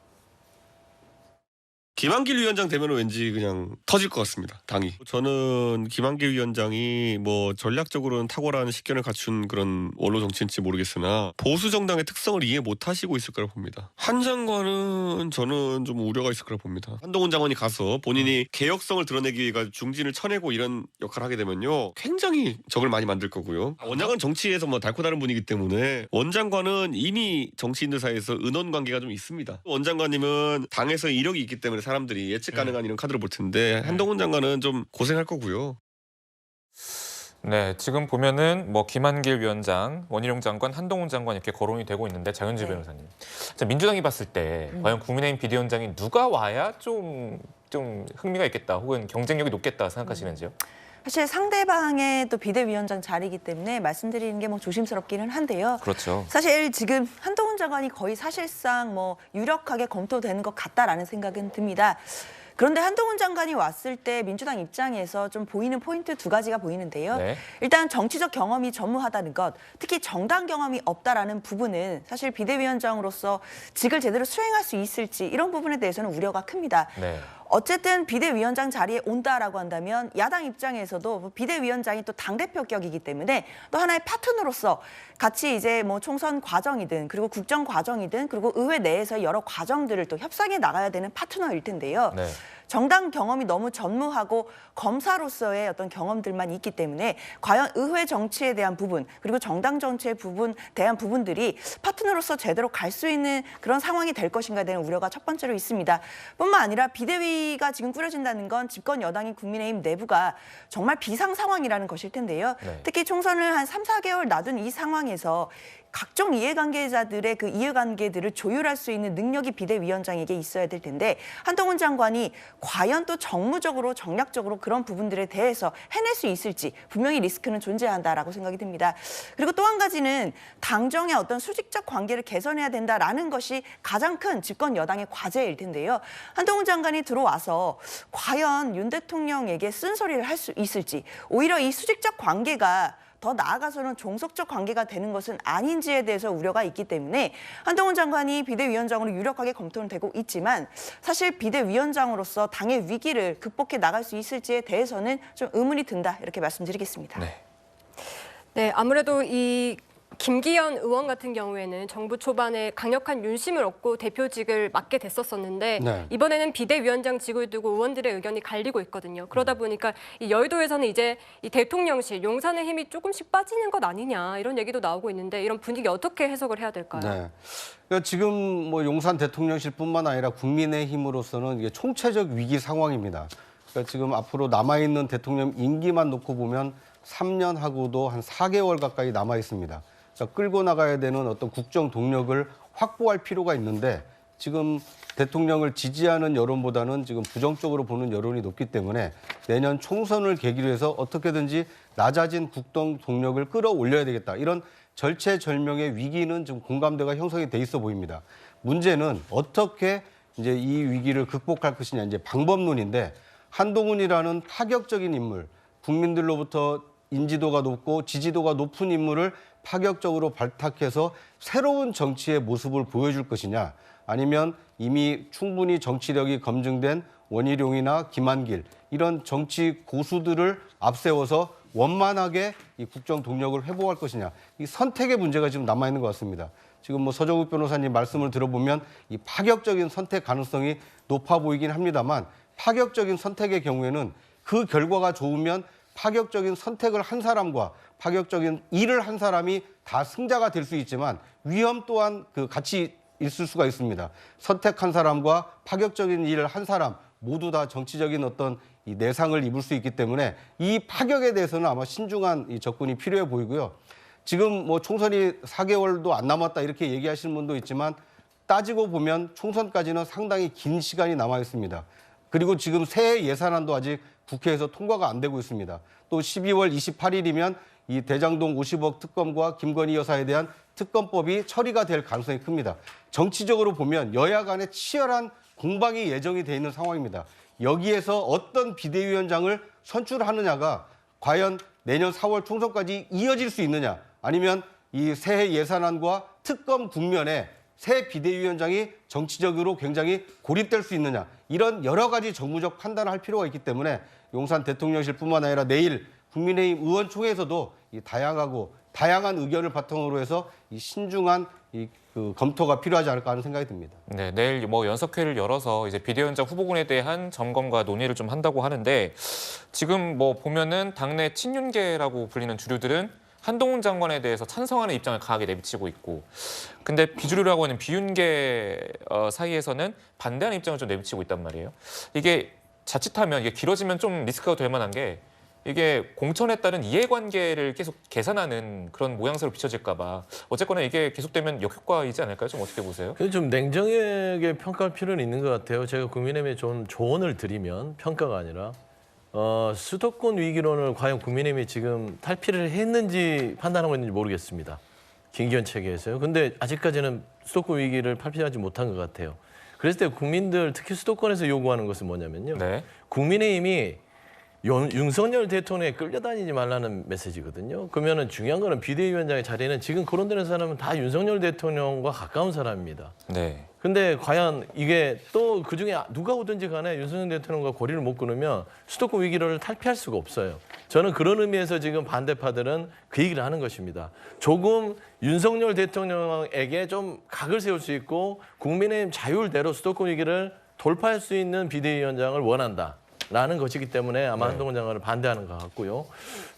김한길 위원장 되면 왠지 그냥 터질 것 같습니다. 당이. 저는 김한길 위원장이 뭐 전략적으로는 탁월한 식견을 갖춘 그런 원로 정치인지 모르겠으나 보수 정당의 특성을 이해 못하시고 있을 거라 봅니다. 한 장관은 저는 좀 우려가 있을 거라 봅니다. 한동훈 장관이 가서 본인이 개혁성을 드러내기 위해 중진을 쳐내고 이런 역할을 하게 되면요. 굉장히 적을 많이 만들 거고요. 원장은 정치에서 뭐 달고 다른 분이기 때문에 원장관은 이미 정치인들 사이에서 은원 관계가 좀 있습니다. 원장관님은 당에서 이력이 있기 때문에 사람들이 예측 가능한 이런 카드를 볼 텐데 한동훈 장관은 좀 고생할 거고요. 네, 지금 보면은 뭐 김한길 위원장, 원희룡 장관, 한동훈 장관 이렇게 거론이 되고 있는데 장윤주 변호사님, 자, 민주당이 봤을 때 과연 국민의힘 비대위원장이 누가 와야 좀 흥미가 있겠다, 혹은 경쟁력이 높겠다 생각하시는지요? 사실 상대방의 또 비대위원장 자리이기 때문에 말씀드리는 게 뭐 조심스럽기는 한데요. 그렇죠. 사실 지금 한동훈 장관이 거의 사실상 뭐 유력하게 검토되는 것 같다라는 생각은 듭니다. 그런데 한동훈 장관이 왔을 때 민주당 입장에서 좀 보이는 포인트 두 가지가 보이는데요. 네. 일단 정치적 경험이 전무하다는 것, 특히 정당 경험이 없다라는 부분은 사실 비대위원장으로서 직을 제대로 수행할 수 있을지 이런 부분에 대해서는 우려가 큽니다. 네. 어쨌든 비대위원장 자리에 온다라고 한다면 야당 입장에서도 비대위원장이 또 당대표 격이기 때문에 또 하나의 파트너로서 같이 이제 뭐 총선 과정이든 그리고 국정 과정이든 그리고 의회 내에서 여러 과정들을 또 협상해 나가야 되는 파트너일 텐데요. 네. 정당 경험이 너무 전무하고 검사로서의 어떤 경험들만 있기 때문에 과연 의회 정치에 대한 부분 그리고 정당 정치에 대한 부분들이 파트너로서 제대로 갈 수 있는 그런 상황이 될 것인가에 대한 우려가 첫 번째로 있습니다. 뿐만 아니라 비대위가 지금 꾸려진다는 건 집권 여당인 국민의힘 내부가 정말 비상 상황이라는 것일 텐데요. 네. 특히 총선을 한 3, 4개월 놔둔 이 상황에서 각종 이해관계자들의 그 이해관계들을 조율할 수 있는 능력이 비대위원장에게 있어야 될 텐데 한동훈 장관이 과연 또 정무적으로 정략적으로 그런 부분들에 대해서 해낼 수 있을지 분명히 리스크는 존재한다라고 생각이 듭니다. 그리고 또 한 가지는 당정의 어떤 수직적 관계를 개선해야 된다라는 것이 가장 큰 집권 여당의 과제일 텐데요. 한동훈 장관이 들어와서 과연 윤 대통령에게 쓴소리를 할 수 있을지 오히려 이 수직적 관계가 더 나아가서는 종속적 관계가 되는 것은 아닌지에 대해서 우려가 있기 때문에 한동훈 장관이 비대위원장으로 유력하게 검토는 되고 있지만 사실 비대위원장으로서 당의 위기를 극복해 나갈 수 있을지에 대해서는 좀 의문이 든다 이렇게 말씀드리겠습니다. 네, 아무래도 이 김기현 의원 같은 경우에는 정부 초반에 강력한 윤심을 얻고 대표직을 맡게 됐었었는데 네. 이번에는 비대위원장직을 두고 의원들의 의견이 갈리고 있거든요. 그러다 보니까 이 여의도에서는 이제 이 대통령실, 용산의 힘이 조금씩 빠지는 것 아니냐 이런 얘기도 나오고 있는데 이런 분위기 어떻게 해석을 해야 될까요? 네. 그러니까 지금 뭐 용산 대통령실뿐만 아니라 국민의힘으로서는 이게 총체적 위기 상황입니다. 그러니까 지금 앞으로 남아있는 대통령 임기만 놓고 보면 3년하고도 한 4개월 가까이 남아 있습니다. 그러니까 끌고 나가야 되는 어떤 국정 동력을 확보할 필요가 있는데 지금 대통령을 지지하는 여론보다는 지금 부정적으로 보는 여론이 높기 때문에 내년 총선을 계기로 해서 어떻게든지 낮아진 국정 동력을 끌어올려야 되겠다. 이런 절체절명의 위기는 좀 공감대가 형성이 돼 있어 보입니다. 문제는 어떻게 이제 이 위기를 극복할 것이냐 이제 방법론인데 한동훈이라는 파격적인 인물, 국민들로부터 인지도가 높고 지지도가 높은 인물을 파격적으로 발탁해서 새로운 정치의 모습을 보여줄 것이냐 아니면 이미 충분히 정치력이 검증된 원희룡이나 김한길 이런 정치 고수들을 앞세워서 원만하게 이 국정 동력을 회복할 것이냐 이 선택의 문제가 지금 남아있는 것 같습니다. 지금 뭐 서정욱 변호사님 말씀을 들어보면 이 파격적인 선택 가능성이 높아 보이긴 합니다만 파격적인 선택의 경우에는 그 결과가 좋으면 파격적인 선택을 한 사람과 파격적인 일을 한 사람이 다 승자가 될 수 있지만 위험 또한 그 같이 있을 수가 있습니다. 선택한 사람과 파격적인 일을 한 사람 모두 다 정치적인 어떤 이 내상을 입을 수 있기 때문에 이 파격에 대해서는 아마 신중한 이 접근이 필요해 보이고요. 지금 뭐 총선이 4개월도 안 남았다 이렇게 얘기하시는 분도 있지만 따지고 보면 총선까지는 상당히 긴 시간이 남아 있습니다. 그리고 지금 새해 예산안도 아직 국회에서 통과가 안 되고 있습니다. 또 12월 28일이면 이 대장동 50억 특검과 김건희 여사에 대한 특검법이 처리가 될 가능성이 큽니다. 정치적으로 보면 여야 간의 치열한 공방이 예정이 돼 있는 상황입니다. 여기에서 어떤 비대위원장을 선출하느냐가 과연 내년 4월 총선까지 이어질 수 있느냐, 아니면 이 새해 예산안과 특검 국면에 새 비대위원장이 정치적으로 굉장히 고립될 수 있느냐, 이런 여러 가지 정무적 판단을 할 필요가 있기 때문에 용산 대통령실뿐만 아니라 내일 국민의힘 의원총회에서도 이 다양한 의견을 바탕으로 해서 이 신중한 검토가 필요하지 않을까 하는 생각이 듭니다. 네, 내일 뭐 연석회를 열어서 이제 비대위원장 후보군에 대한 점검과 논의를 좀 한다고 하는데, 지금 뭐 보면은 당내 친윤계라고 불리는 주류들은 한동훈 장관에 대해서 찬성하는 입장을 강하게 내비치고 있고, 근데 비주류라고 하는 비윤계 사이에서는 반대하는 입장을 좀 내비치고 있단 말이에요. 이게 자칫하면 이게 길어지면 좀 리스크가 될 만한 게, 이게 공천에 따른 이해관계를 계속 계산하는 그런 모양새로 비춰질까 봐. 어쨌거나 이게 계속되면 역효과이지 않을까요? 좀 어떻게 보세요? 좀 냉정하게 평가할 필요는 있는 것 같아요. 제가 국민의힘에 좀 조언을 드리면, 평가가 아니라 수도권 위기론을 과연 국민의힘이 지금 탈피를 했는지 판단하고 있는지 모르겠습니다. 김기현 체계에서요. 근데 아직까지는 수도권 위기를 탈피하지 못한 것 같아요. 그랬을 때 국민들, 특히 수도권에서 요구하는 것은 뭐냐면요. 네. 국민의힘이 윤석열 대통령에 끌려다니지 말라는 메시지거든요. 그러면은 중요한 거는 비대위원장의 자리는 지금 거론되는 사람은 다 윤석열 대통령과 가까운 사람입니다. 네. 근데 과연 이게 또 그중에 누가 오든지 간에 윤석열 대통령과 고리를 못 끊으면 수도권 위기를 탈피할 수가 없어요. 저는 그런 의미에서 지금 반대파들은 그 얘기를 하는 것입니다. 조금 윤석열 대통령에게 좀 각을 세울 수 있고 국민의힘 자율대로 수도권 위기를 돌파할 수 있는 비대위원장을 원한다. 라는 것이기 때문에 아마 한동훈 장관을 반대하는 것 같고요.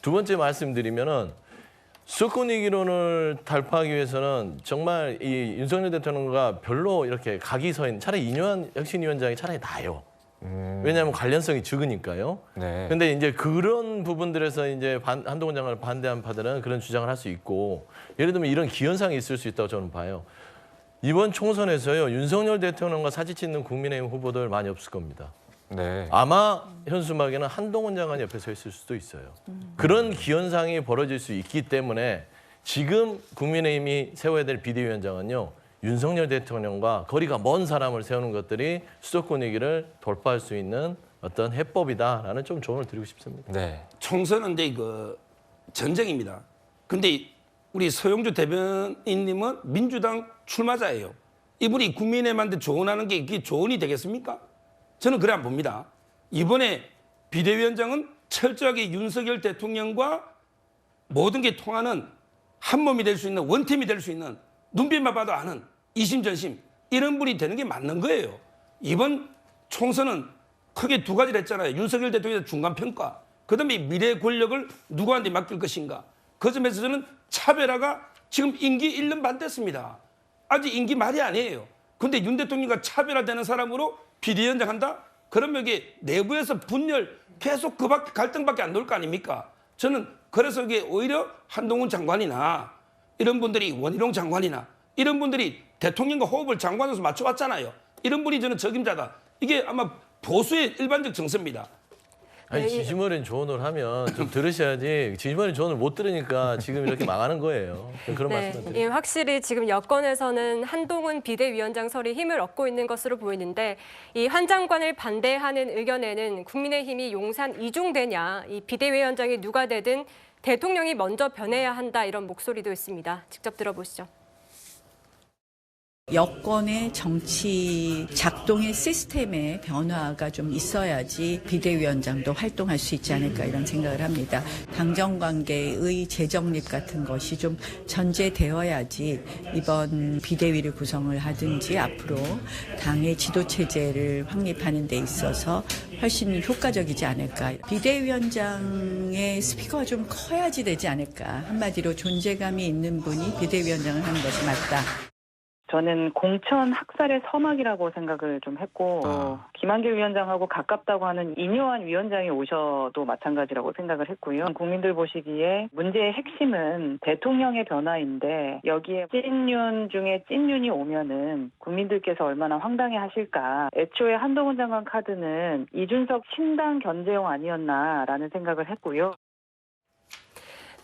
두 번째 말씀드리면은 수도권 위기론을 탈파하기 위해서는 정말 이 윤석열 대통령과 별로 이렇게 각이 서 있는, 차라리 이뇨한 혁신위원장이 차라리 나아요. 왜냐하면 관련성이 적으니까요. 네. 근데 이제 그런 부분들에서 이제 한동훈 장관을 반대한 파들은 그런 주장을 할 수 있고, 예를 들면 이런 기현상이 있을 수 있다고 저는 봐요. 이번 총선에서요, 윤석열 대통령과 사진 찍는 국민의힘 후보들 많이 없을 겁니다. 네. 아마 현수막에는 한동훈 장관이 옆에 서 있을 수도 있어요. 그런 기현상이 벌어질 수 있기 때문에 지금 국민의힘이 세워야 될 비대위원장은요, 윤석열 대통령과 거리가 먼 사람을 세우는 것들이 수도권 위기를 돌파할 수 있는 어떤 해법이다라는 좀 조언을 드리고 싶습니다. 네. 총선은 이제 전쟁입니다. 근데 우리 서영주 대변인님은 민주당 출마자예요. 이분이 국민의힘한테 조언하는 게 이게 조언이 되겠습니까? 저는 그래 안 봅니다. 이번에 비대위원장은 철저하게 윤석열 대통령과 모든 게 통하는 한 몸이 될 수 있는, 원팀이 될 수 있는, 눈빛만 봐도 아는 이심전심, 이런 분이 되는 게 맞는 거예요. 이번 총선은 크게 두 가지를 했잖아요. 윤석열 대통령의 중간평가, 그다음에 미래 권력을 누구한테 맡길 것인가. 그 점에서 저는 차별화가 지금 임기 1년 반 됐습니다. 아직 임기 말이 아니에요. 근데 윤 대통령과 차별화되는 사람으로 비대위원장 한다? 그러면 이게 내부에서 분열, 계속 그 밖에 갈등밖에 안 나올 거 아닙니까? 저는 그래서 이게 오히려 한동훈 장관이나 이런 분들이, 원희룡 장관이나 이런 분들이 대통령과 호흡을 장관으로서 맞춰왔잖아요. 이런 분이 저는 적임자다. 이게 아마 보수의 일반적 정서입니다. 아니, 지지머린 조언을 하면 좀 들으셔야지, 지지머린 조언을 못 들으니까 지금 이렇게 망하는 거예요. 그런 말씀을 드립니다. 예, 확실히 지금 여권에서는 한동훈 비대위원장설이 힘을 얻고 있는 것으로 보이는데, 이 한 장관을 반대하는 의견에는 국민의힘이 용산 이중되냐, 이 비대위원장이 누가 되든 대통령이 먼저 변해야 한다, 이런 목소리도 있습니다. 직접 들어보시죠. 여권의 정치 작동의 시스템의 변화가 좀 있어야지 비대위원장도 활동할 수 있지 않을까, 이런 생각을 합니다. 당정 관계의 재정립 같은 것이 좀 전제되어야지 이번 비대위를 구성을 하든지 앞으로 당의 지도 체제를 확립하는 데 있어서 훨씬 효과적이지 않을까. 비대위원장의 스피커가 좀 커야지 되지 않을까. 한마디로 존재감이 있는 분이 비대위원장을 하는 것이 맞다. 저는 공천 학살의 서막이라고 생각을 좀 했고, 김한길 위원장하고 가깝다고 하는 이뇨한 위원장이 오셔도 마찬가지라고 생각을 했고요. 국민들 보시기에 문제의 핵심은 대통령의 변화인데, 여기에 찐윤 중에 찐윤이 오면은 국민들께서 얼마나 황당해 하실까. 애초에 한동훈 장관 카드는 이준석 신당 견제용 아니었나라는 생각을 했고요.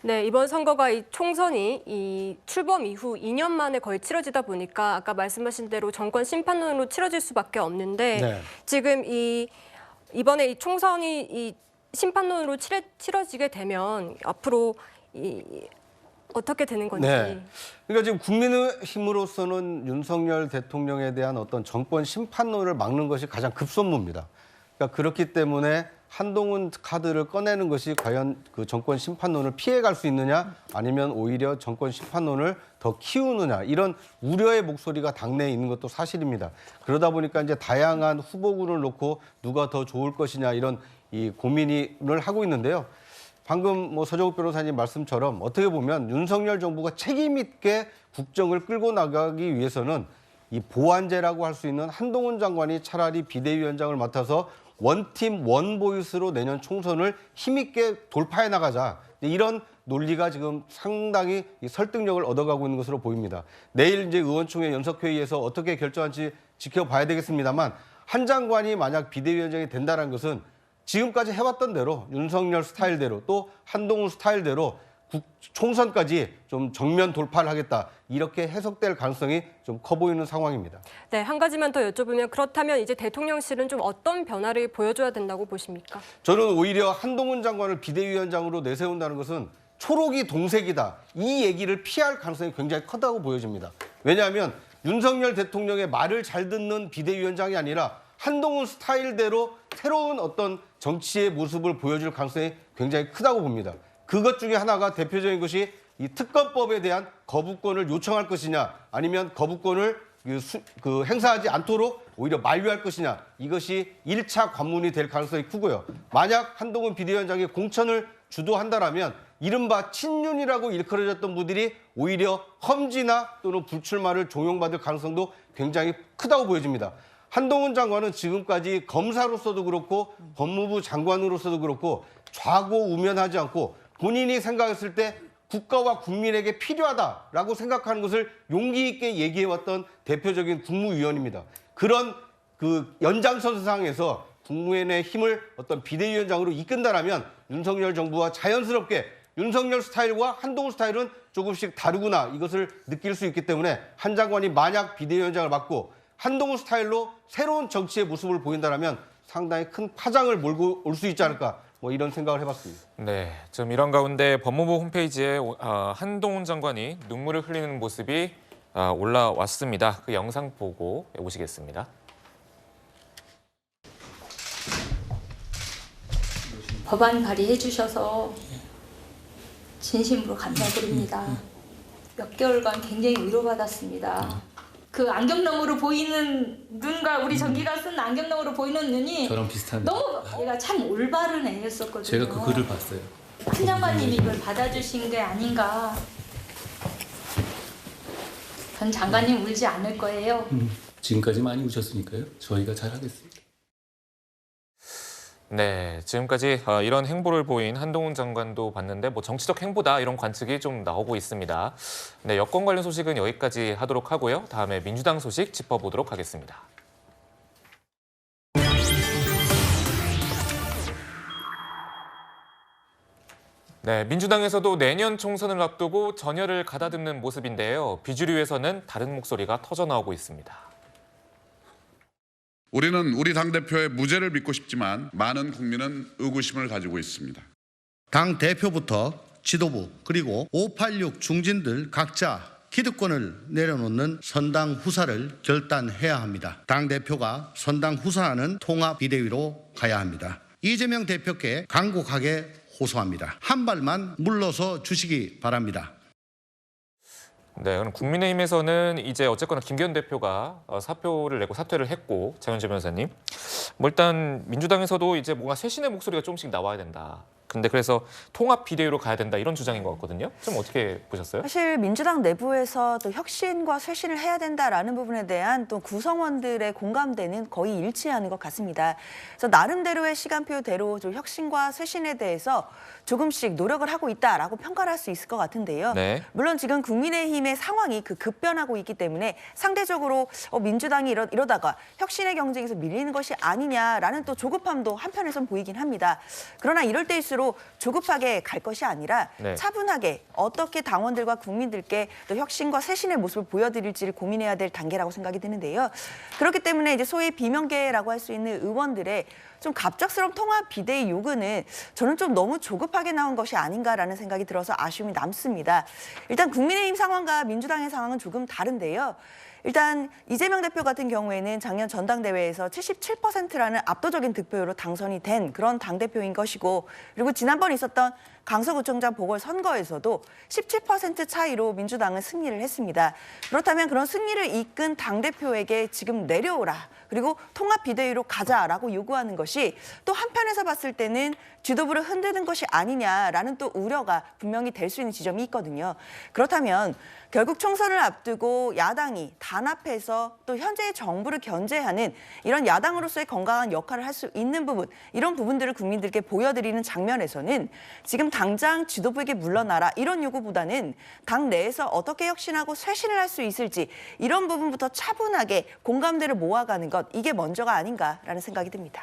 네, 이번 선거가 이 총선이 이 출범 이후 2년 만에 거의 치러지다 보니까 아까 말씀하신 대로 정권 심판론으로 치러질 수밖에 없는데, 네. 지금 이 이번에 이 총선이 이 심판론으로 치러지게 되면 앞으로 어떻게 되는 건지. 네. 그러니까 지금 국민의힘으로서는 윤석열 대통령에 대한 어떤 정권 심판론을 막는 것이 가장 급선무입니다. 그러니까 그렇기 때문에 한동훈 카드를 꺼내는 것이 과연 그 정권 심판론을 피해갈 수 있느냐 아니면 오히려 정권 심판론을 더 키우느냐 이런 우려의 목소리가 당내에 있는 것도 사실입니다. 그러다 보니까 이제 다양한 후보군을 놓고 누가 더 좋을 것이냐 이런 이 고민을 하고 있는데요. 방금 뭐 서정욱 변호사님 말씀처럼 어떻게 보면 윤석열 정부가 책임 있게 국정을 끌고 나가기 위해서는 이 보완제라고 할 수 있는 한동훈 장관이 차라리 비대위원장을 맡아서 원팀 원보이스로 내년 총선을 힘있게 돌파해 나가자. 이런 논리가 지금 상당히 설득력을 얻어가고 있는 것으로 보입니다. 내일 이제 의원총회 연석회의에서 어떻게 결정할지 지켜봐야 되겠습니다만 한 장관이 만약 비대위원장이 된다는 것은 지금까지 해왔던 대로 윤석열 스타일대로 또 한동훈 스타일대로 총선까지 좀 정면 돌파를 하겠다. 이렇게 해석될 가능성이 좀 커 보이는 상황입니다. 네, 한 가지만 더 여쭤보면 그렇다면 이제 대통령실은 좀 어떤 변화를 보여줘야 된다고 보십니까? 저는 오히려 한동훈 장관을 비대위원장으로 내세운다는 것은 초록이 동색이다. 이 얘기를 피할 가능성이 굉장히 크다고 보여집니다. 왜냐하면 윤석열 대통령의 말을 잘 듣는 비대위원장이 아니라 한동훈 스타일대로 새로운 어떤 정치의 모습을 보여줄 가능성이 굉장히 크다고 봅니다. 그것 중에 하나가 대표적인 것이 이 특검법에 대한 거부권을 요청할 것이냐 아니면 거부권을 행사하지 않도록 오히려 만류할 것이냐 이것이 1차 관문이 될 가능성이 크고요. 만약 한동훈 비대위원장이 공천을 주도한다라면 이른바 친윤이라고 일컬어졌던 분들이 오히려 험지나 또는 불출마를 종용받을 가능성도 굉장히 크다고 보여집니다. 한동훈 장관은 지금까지 검사로서도 그렇고 법무부 장관으로서도 그렇고 좌고우면하지 않고 본인이 생각했을 때 국가와 국민에게 필요하다라고 생각하는 것을 용기 있게 얘기해왔던 대표적인 국무위원입니다. 그런 그 연장선상에서 국민의힘을 어떤 비대위원장으로 이끈다라면 윤석열 정부와 자연스럽게 윤석열 스타일과 한동훈 스타일은 조금씩 다르구나 이것을 느낄 수 있기 때문에 한 장관이 만약 비대위원장을 맡고 한동훈 스타일로 새로운 정치의 모습을 보인다라면 상당히 큰 파장을 몰고 올 수 있지 않을까 뭐 이런 생각을 해봤습니다. 네, 좀 이런 가운데 법무부 홈페이지에 한동훈 장관이 눈물을 흘리는 모습이 올라왔습니다. 그 영상 보고 오시겠습니다. 법안 발의해 주셔서 진심으로 감사드립니다. 몇 개월간 굉장히 위로받았습니다. 그 안경 너머로 보이는 눈과 우리 전기가 쓴 안경 너머로 보이는 눈이 저랑 비슷합니다. 너무 얘가 참 올바른 애였었거든요. 제가 그 글을 봤어요. 한 장관님이 이걸 받아주신 게 아닌가. 전 장관님 울지 않을 거예요. 지금까지 많이 우셨으니까요. 저희가 잘하겠습니다. 네, 지금까지 이런 행보를 보인 한동훈 장관도 봤는데 뭐 정치적 행보다 이런 관측이 좀 나오고 있습니다. 네, 여권 관련 소식은 여기까지 하도록 하고요. 다음에 민주당 소식 짚어보도록 하겠습니다. 네, 민주당에서도 내년 총선을 앞두고 전열을 가다듬는 모습인데요. 비주류에서는 다른 목소리가 터져나오고 있습니다. 우리는 우리 당대표의 무죄를 믿고 싶지만 많은 국민은 의구심을 가지고 있습니다. 당대표부터 지도부 그리고 586 중진들 각자 기득권을 내려놓는 선당 후사를 결단해야 합니다. 당대표가 선당 후사하는 통합비대위로 가야 합니다. 이재명 대표께 간곡하게 호소합니다. 한 발만 물러서 주시기 바랍니다. 네, 그럼 국민의힘에서는 이제 어쨌거나 김기현 대표가 사표를 내고 사퇴를 했고 장윤재 변호사님, 뭐 일단 민주당에서도 이제 뭔가 쇄신의 목소리가 조금씩 나와야 된다. 근데 그래서 통합 비대위로 가야 된다 이런 주장인 것 같거든요. 좀 어떻게 보셨어요? 사실 민주당 내부에서 또 혁신과 쇄신을 해야 된다라는 부분에 대한 또 구성원들의 공감대는 거의 일치하는 것 같습니다. 그래서 나름대로의 시간표대로 좀 혁신과 쇄신에 대해서 조금씩 노력을 하고 있다라고 평가를 할 수 있을 것 같은데요. 네. 물론 지금 국민의힘의 상황이 급변하고 있기 때문에 상대적으로 민주당이 이러다가 혁신의 경쟁에서 밀리는 것이 아니냐라는 또 조급함도 한편에선 보이긴 합니다. 그러나 이럴 때일수록 조급하게 갈 것이 아니라 차분하게 어떻게 당원들과 국민들께 또 혁신과 쇄신의 모습을 보여드릴지를 고민해야 될 단계라고 생각이 드는데요. 그렇기 때문에 이제 소위 비명계라고 할 수 있는 의원들의 좀 갑작스러운 통합 비대위 요구는 저는 좀 너무 조급하게 나온 것이 아닌가라는 생각이 들어서 아쉬움이 남습니다. 일단 국민의힘 상황과 민주당의 상황은 조금 다른데요. 일단 이재명 대표 같은 경우에는 작년 전당대회에서 77%라는 압도적인 득표율로 당선이 된 그런 당대표인 것이고, 그리고 지난번 있었던 강서구청장 보궐선거에서도 17% 차이로 민주당은 승리를 했습니다. 그렇다면 그런 승리를 이끈 당대표에게 지금 내려오라, 그리고 통합 비대위로 가자라고 요구하는 것이 또 한편에서 봤을 때는 지도부를 흔드는 것이 아니냐라는 또 우려가 분명히 될 수 있는 지점이 있거든요. 그렇다면 결국 총선을 앞두고 야당이 단합해서 또 현재의 정부를 견제하는 이런 야당으로서의 건강한 역할을 할 수 있는 부분, 이런 부분들을 국민들께 보여드리는 장면에서는 지금 당장 지도부에게 물러나라 이런 요구보다는 당 내에서 어떻게 혁신하고 쇄신을 할 수 있을지 이런 부분부터 차분하게 공감대를 모아가는 것, 이게 먼저가 아닌가라는 생각이 듭니다.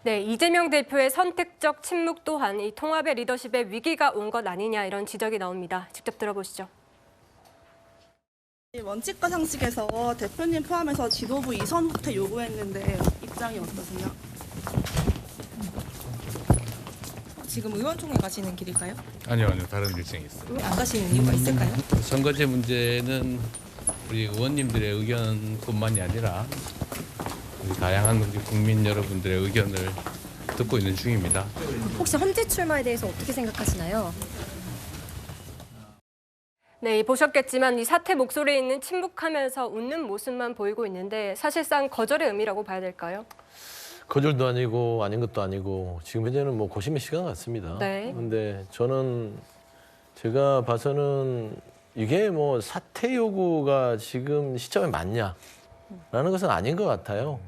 네, 이재명 대표의 선택적 침묵 또한 이 통합의 리더십에 위기가 온 것 아니냐 이런 지적이 나옵니다. 직접 들어보시죠. 원칙과 상식에서 대표님 포함해서 지도부 이선 후퇴 요구했는데 입장이 어떠세요? 지금 의원총회 가시는 길일까요? 아니요, 다른 일정이 있어요. 왜 안 가시는 이유가 있을까요? 선거제 문제는 우리 의원님들의 의견뿐만이 아니라 우리 다양한 우리 국민 여러분들의 의견을 듣고 있는 중입니다. 혹시 험지 출마에 대해서 어떻게 생각하시나요? 네, 보셨겠지만 이 사퇴 목소리에 있는 침묵하면서 웃는 모습만 보이고 있는데 사실상 거절의 의미라고 봐야 될까요? 거절도 아니고 아닌 것도 아니고 지금 현재는 뭐 고심의 시간 같습니다. 네. 근데 저는 제가 봐서는 이게 뭐 사퇴 요구가 지금 시점에 맞냐라는 것은 아닌 것 같아요.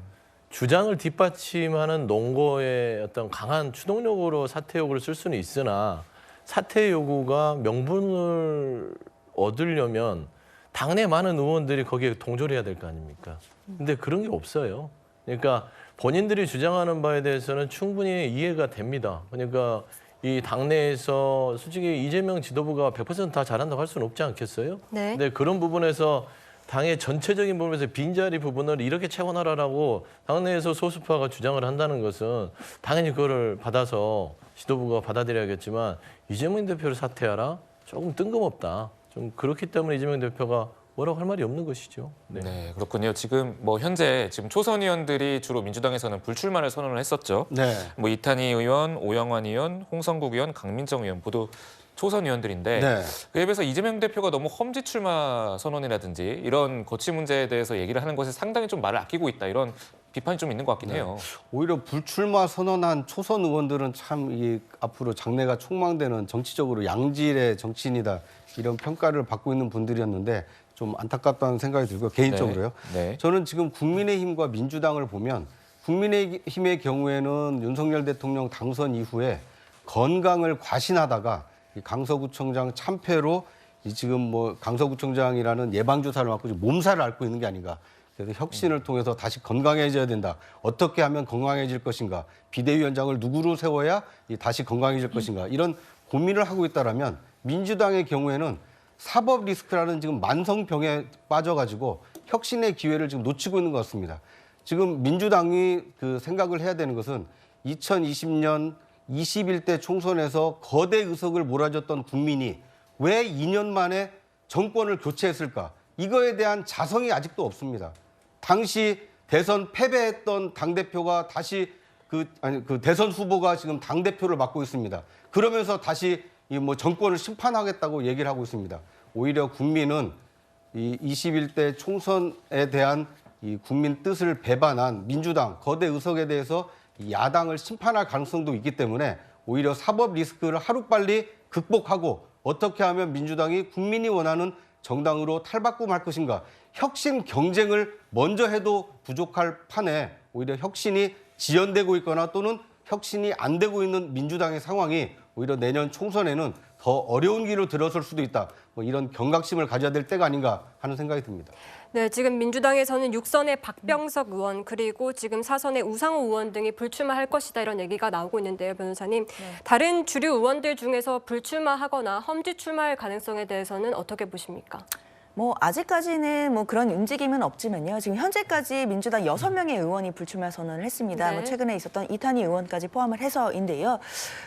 주장을 뒷받침하는 논거의 어떤 강한 추동력으로 사퇴 요구를 쓸 수는 있으나 사퇴 요구가 명분을 얻으려면 당내 많은 의원들이 거기에 동조해야 될 거 아닙니까? 근데 그런 게 없어요. 그러니까 본인들이 주장하는 바에 대해서는 충분히 이해가 됩니다. 그러니까 이 당내에서 솔직히 이재명 지도부가 100% 다 잘한다고 할 수는 없지 않겠어요? 네. 근데 그런 부분에서 당의 전체적인 부분에서 빈자리 부분을 이렇게 채워나라라고 당내에서 소수파가 주장을 한다는 것은 당연히 그거를 받아서 지도부가 받아들여야겠지만 이재명 대표를 사퇴하라? 조금 뜬금없다. 좀 그렇기 때문에 이재명 대표가 뭐라고 할 말이 없는 것이죠. 네. 네, 그렇군요. 지금 뭐 현재 지금 초선 의원들이 주로 민주당에서는 불출마를 선언을 했었죠. 네. 뭐 이탄희 의원, 오영환 의원, 홍성국 의원, 강민정 의원 모두 초선 의원들인데 네. 그에 비해서 이재명 대표가 너무 험지 출마 선언이라든지 이런 거취 문제에 대해서 얘기를 하는 것에 상당히 좀 말을 아끼고 있다 이런 비판이 좀 있는 것 같긴 해요. 오히려 불출마 선언한 초선 의원들은 참 이 앞으로 장래가 촉망되는 정치적으로 양질의 정치인이다 이런 평가를 받고 있는 분들이었는데 좀 안타깝다는 생각이 들고요. 개인적으로요. 네. 네. 저는 지금 국민의힘과 민주당을 보면 국민의힘의 경우에는 윤석열 대통령 당선 이후에 건강을 과신하다가 이 강서구청장 참패로 이 지금 뭐 강서구청장이라는 예방주사를 맞고 지금 몸살을 앓고 있는 게 아닌가. 그래서 혁신을 통해서 다시 건강해져야 된다. 어떻게 하면 건강해질 것인가. 비대위원장을 누구로 세워야 다시 건강해질 것인가. 이런 고민을 하고 있다라면 민주당의 경우에는 사법 리스크라는 지금 만성병에 빠져가지고 혁신의 기회를 지금 놓치고 있는 것 같습니다. 지금 민주당이 그 생각을 해야 되는 것은 2020년 21대 총선에서 거대 의석을 몰아줬던 국민이 왜 2년 만에 정권을 교체했을까? 이거에 대한 자성이 아직도 없습니다. 당시 대선 패배했던 당대표가 다시 그 대선 후보가 지금 당대표를 맡고 있습니다. 그러면서 다시 이 뭐 정권을 심판하겠다고 얘기를 하고 있습니다. 오히려 국민은 이 21대 총선에 대한 이 국민 뜻을 배반한 민주당 거대 의석에 대해서 이 야당을 심판할 가능성도 있기 때문에 오히려 사법 리스크를 하루빨리 극복하고 어떻게 하면 민주당이 국민이 원하는 정당으로 탈바꿈할 것인가. 혁신 경쟁을 먼저 해도 부족할 판에 오히려 혁신이 지연되고 있거나 또는 혁신이 안 되고 있는 민주당의 상황이 오히려 내년 총선에는 더 어려운 길로 들어설 수도 있다. 뭐 이런 경각심을 가져야 될 때가 아닌가 하는 생각이 듭니다. 네, 지금 민주당에서는 6선의 박병석 의원 그리고 지금 4선의 우상호 의원 등이 불출마할 것이다 이런 얘기가 나오고 있는데요, 변호사님. 네. 다른 주류 의원들 중에서 불출마하거나 험지 출마할 가능성에 대해서는 어떻게 보십니까? 뭐 아직까지는 뭐 그런 움직임은 없지만요. 지금 현재까지 민주당 6명의 의원이 불출마 선언을 했습니다. 네. 뭐 최근에 있었던 이탄희 의원까지 포함을 해서인데요.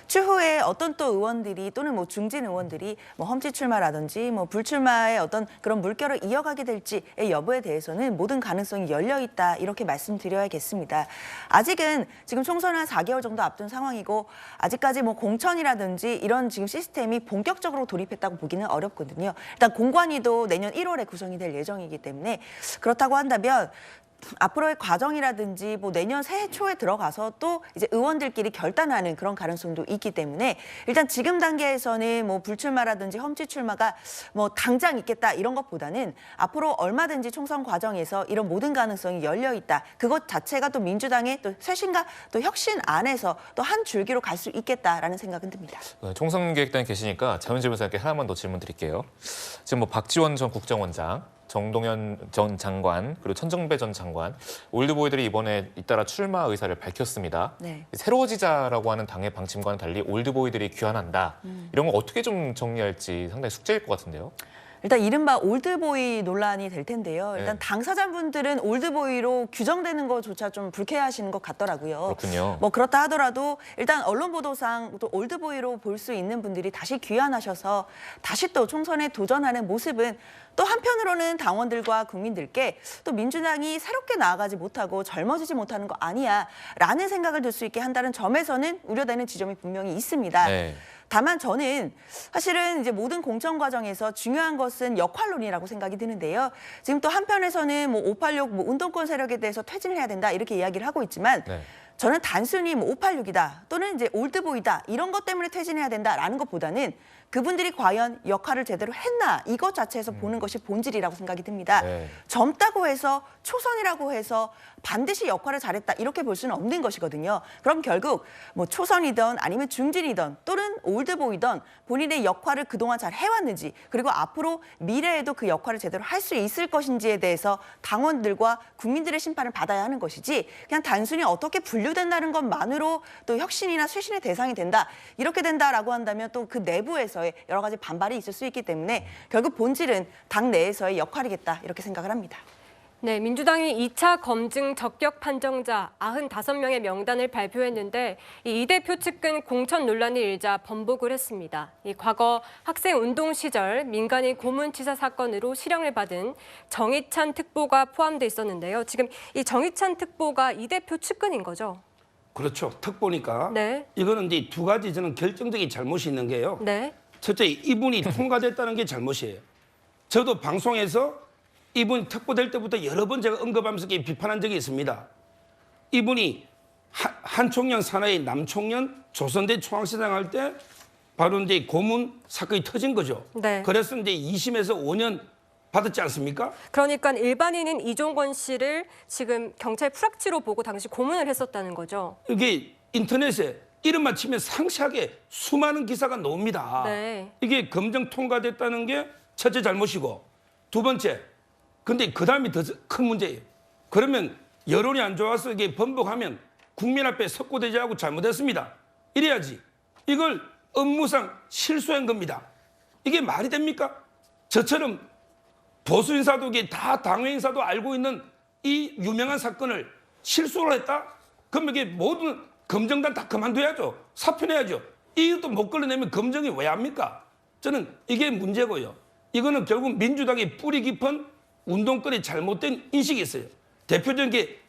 추후에 어떤 또 의원들이 또는 뭐 중진 의원들이 뭐 험지 출마라든지 뭐 불출마의 어떤 그런 물결을 이어가게 될지의 여부에 대해서는 모든 가능성이 열려 있다 이렇게 말씀드려야겠습니다. 아직은 지금 총선을 한 4개월 정도 앞둔 상황이고 아직까지 뭐 공천이라든지 이런 지금 시스템이 본격적으로 돌입했다고 보기는 어렵거든요. 일단 공관위도 내년 1월에 구성이 될 예정이기 때문에 그렇다고 한다면 앞으로의 과정이라든지 뭐 내년 새해 초에 들어가서 또 이제 의원들끼리 결단하는 그런 가능성도 있기 때문에 일단 지금 단계에서는 뭐 불출마라든지 험지 출마가 뭐 당장 있겠다 이런 것보다는 앞으로 얼마든지 총선 과정에서 이런 모든 가능성이 열려 있다. 그것 자체가 또 민주당의 또 쇄신과 또 혁신 안에서 또 한 줄기로 갈 수 있겠다라는 생각은 듭니다. 총선 계획단에 계시니까 자연질 변호사께 하나만 더 질문 드릴게요. 지금 뭐 박지원 전 국정원장, 정동현 전 장관, 그리고 천정배 전 장관, 올드보이들이 이번에 잇따라 출마 의사를 밝혔습니다. 네. 새로워지자라고 하는 당의 방침과는 달리 올드보이들이 귀환한다. 이런 거 어떻게 좀 정리할지 상당히 숙제일 것 같은데요. 일단 이른바 올드보이 논란이 될 텐데요. 일단 네. 당사자분들은 올드보이로 규정되는 것조차 좀 불쾌하시는 것 같더라고요. 그렇군요. 뭐 그렇다 하더라도 일단 언론 보도상 또 올드보이로 볼 수 있는 분들이 다시 귀환하셔서 다시 또 총선에 도전하는 모습은 또 한편으로는 당원들과 국민들께 또 민주당이 새롭게 나아가지 못하고 젊어지지 못하는 거 아니야 라는 생각을 들 수 있게 한다는 점에서는 우려되는 지점이 분명히 있습니다. 네. 다만 저는 사실은 이제 모든 공천 과정에서 중요한 것은 역할론이라고 생각이 드는데요. 지금 또 한편에서는 뭐 586 뭐 운동권 세력에 대해서 퇴진을 해야 된다 이렇게 이야기를 하고 있지만 네. 저는 단순히 뭐 586이다 또는 이제 올드보이다 이런 것 때문에 퇴진해야 된다라는 것보다는 그분들이 과연 역할을 제대로 했나 이것 자체에서 보는 것이 본질이라고 생각이 듭니다. 네. 젊다고 해서 초선이라고 해서 반드시 역할을 잘했다 이렇게 볼 수는 없는 것이거든요. 그럼 결국 뭐 초선이든 아니면 중진이든 또는 올드보이든 본인의 역할을 그동안 잘 해왔는지 그리고 앞으로 미래에도 그 역할을 제대로 할 수 있을 것인지에 대해서 당원들과 국민들의 심판을 받아야 하는 것이지 그냥 단순히 어떻게 분류된다는 것만으로 또 혁신이나 쇄신의 대상이 된다 이렇게 된다라고 한다면 또 그 내부에서의 여러 가지 반발이 있을 수 있기 때문에 결국 본질은 당 내에서의 역할이겠다 이렇게 생각을 합니다. 네, 민주당이 2차 검증 적격 판정자 95명의 명단을 발표했는데 이 대표 측은 공천 논란이 일자 번복을 했습니다. 이 과거 학생 운동 시절 민간인 고문치사 사건으로 실형을 받은 정희찬 특보가 포함돼 있었는데요. 지금 이 정희찬 특보가 이 대표 측근인 거죠? 그렇죠. 특보니까 네. 이거는 이제 두 가지 저는 결정적인 잘못이 있는 게요. 네. 첫째, 이분이 통과됐다는 게 잘못이에요. 저도 방송에서 이분 특보될 때부터 여러 번 제가 언급하면서 비판한 적이 있습니다. 이분이 한총련 산하의 남총련 조선대 총학시장 할 때 바로 이제 고문 사건이 터진 거죠. 네. 그래서 이제 2심에서 5년 받았지 않습니까? 그러니까 일반인인 이종건 씨를 지금 경찰 프락치로 보고 당시 고문을 했었다는 거죠. 이게 인터넷에 이름만 치면 상세하게 수많은 기사가 나옵니다. 네. 이게 검증 통과됐다는 게 첫째 잘못이고 두 번째, 근데 그 다음이 더 큰 문제예요. 그러면 여론이 안 좋아서 이게 번복하면 국민 앞에 석고대죄하고 잘못했습니다. 이래야지. 이걸 업무상 실수한 겁니다. 이게 말이 됩니까? 저처럼 보수 인사도 이게 다 당회 인사도 알고 있는 이 유명한 사건을 실수를 했다? 그럼 이게 모든 검증단 다 그만둬야죠. 사표내야죠. 이것도 못 걸러내면 검증이 왜 합니까? 저는 이게 문제고요. 이거는 결국 민주당의 뿌리 깊은 운동권의 잘못된 인식이 있어요. 대표적인 게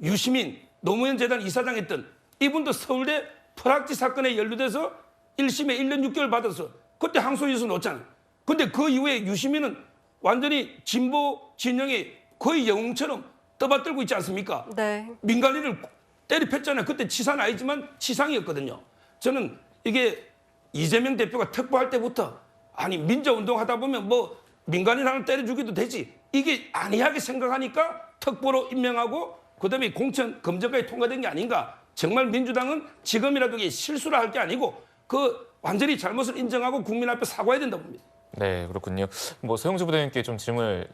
유시민 노무현 재단 이사장 했던 이분도 서울대 프락치 사건에 연루돼서 1심에 1년 6개월 받아서 그때 항소유서 놓았잖아요. 근데 그 이후에 유시민은 완전히 진보 진영의 거의 영웅처럼 떠받들고 있지 않습니까? 네. 민간인을 때리폈잖아요. 그때 치사는 아니지만 치상이었거든요. 저는 이게 이재명 대표가 특보할 때부터 아니 민주운동 하다 보면 뭐 민간인 하나 때려주기도 되지. 이게 안이하게 생각하니까 특보로 임명하고 그다음에 공천 검증까지 통과된 게 아닌가. 정말 민주당은 지금이라도 이게 실수를 할 게 아니고 그 완전히 잘못을 인정하고 국민 앞에 사과해야 된다고 봅니다. 네, 그렇군요. 뭐 서영주 부대님께 좀 질문을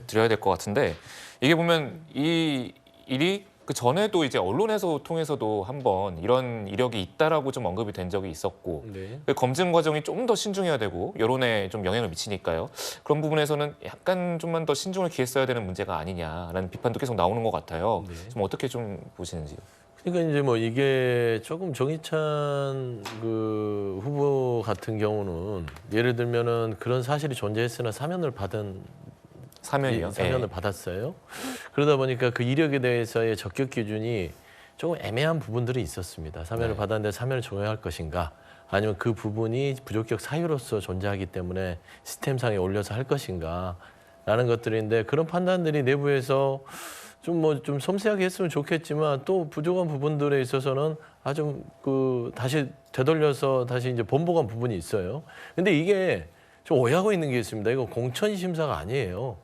드려야 될 것 같은데 이게 보면 이 일이 그 전에도 이제 언론에서 통해서도 한번 이런 이력이 있다라고 좀 언급이 된 적이 있었고 네. 그 검증 과정이 좀 더 신중해야 되고 여론에 좀 영향을 미치니까요. 그런 부분에서는 약간 좀만 더 신중을 기했어야 되는 문제가 아니냐라는 비판도 계속 나오는 것 같아요. 네. 좀 어떻게 좀 보시는지요? 그러니까 이제 뭐 이게 조금 정의찬 그 후보 같은 경우는 예를 들면은 그런 사실이 존재했으나 사면을 받은 사면이요? 사면을 받았어요. 그러다 보니까 그 이력에 대해서의 적격 기준이 조금 애매한 부분들이 있었습니다. 사면을 네. 받았는데 사면을 종용할 것인가 아니면 그 부분이 부적격 사유로서 존재하기 때문에 시스템상에 올려서 할 것인가 라는 것들인데 그런 판단들이 내부에서 좀 섬세하게 했으면 좋겠지만 또 부족한 부분들에 있어서는 아주 그 다시 되돌려서 다시 이제 번복한 부분이 있어요. 근데 이게 좀 오해하고 있는 게 있습니다. 이거 공천 심사가 아니에요.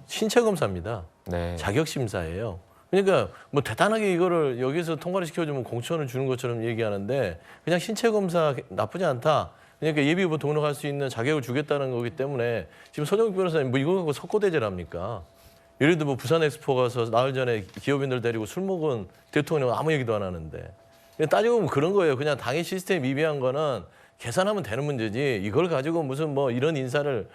신체 검사입니다. 네. 자격 심사예요. 그러니까 뭐 대단하게 이거를 여기서 통과를 시켜주면 공천을 주는 것처럼 얘기하는데 그냥 신체 검사 나쁘지 않다. 그러니까 예비 후보 등록할 수 있는 자격을 주겠다는 거기 때문에 지금 서정욱 변호사님 뭐 이거 갖고 석고대죄를 합니까? 예를 들어 뭐 부산 엑스포 가서 나흘 전에 기업인들 데리고 술 먹은 대통령 아무 얘기도 안 하는데 따지고 보면 그런 거예요. 그냥 당의 시스템이 미비한 거는 계산하면 되는 문제지 이걸 가지고 무슨 뭐 이런 인사를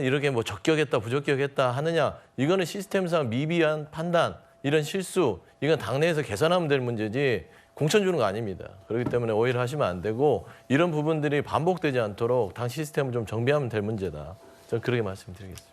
이렇게 뭐 적격했다 부적격했다 하느냐 이거는 시스템상 미비한 판단 이런 실수 이건 당내에서 계산하면 될 문제지 공천 주는 거 아닙니다. 그렇기 때문에 오해를 하시면 안 되고 이런 부분들이 반복되지 않도록 당 시스템을 좀 정비하면 될 문제다. 저는 그렇게 말씀드리겠습니다.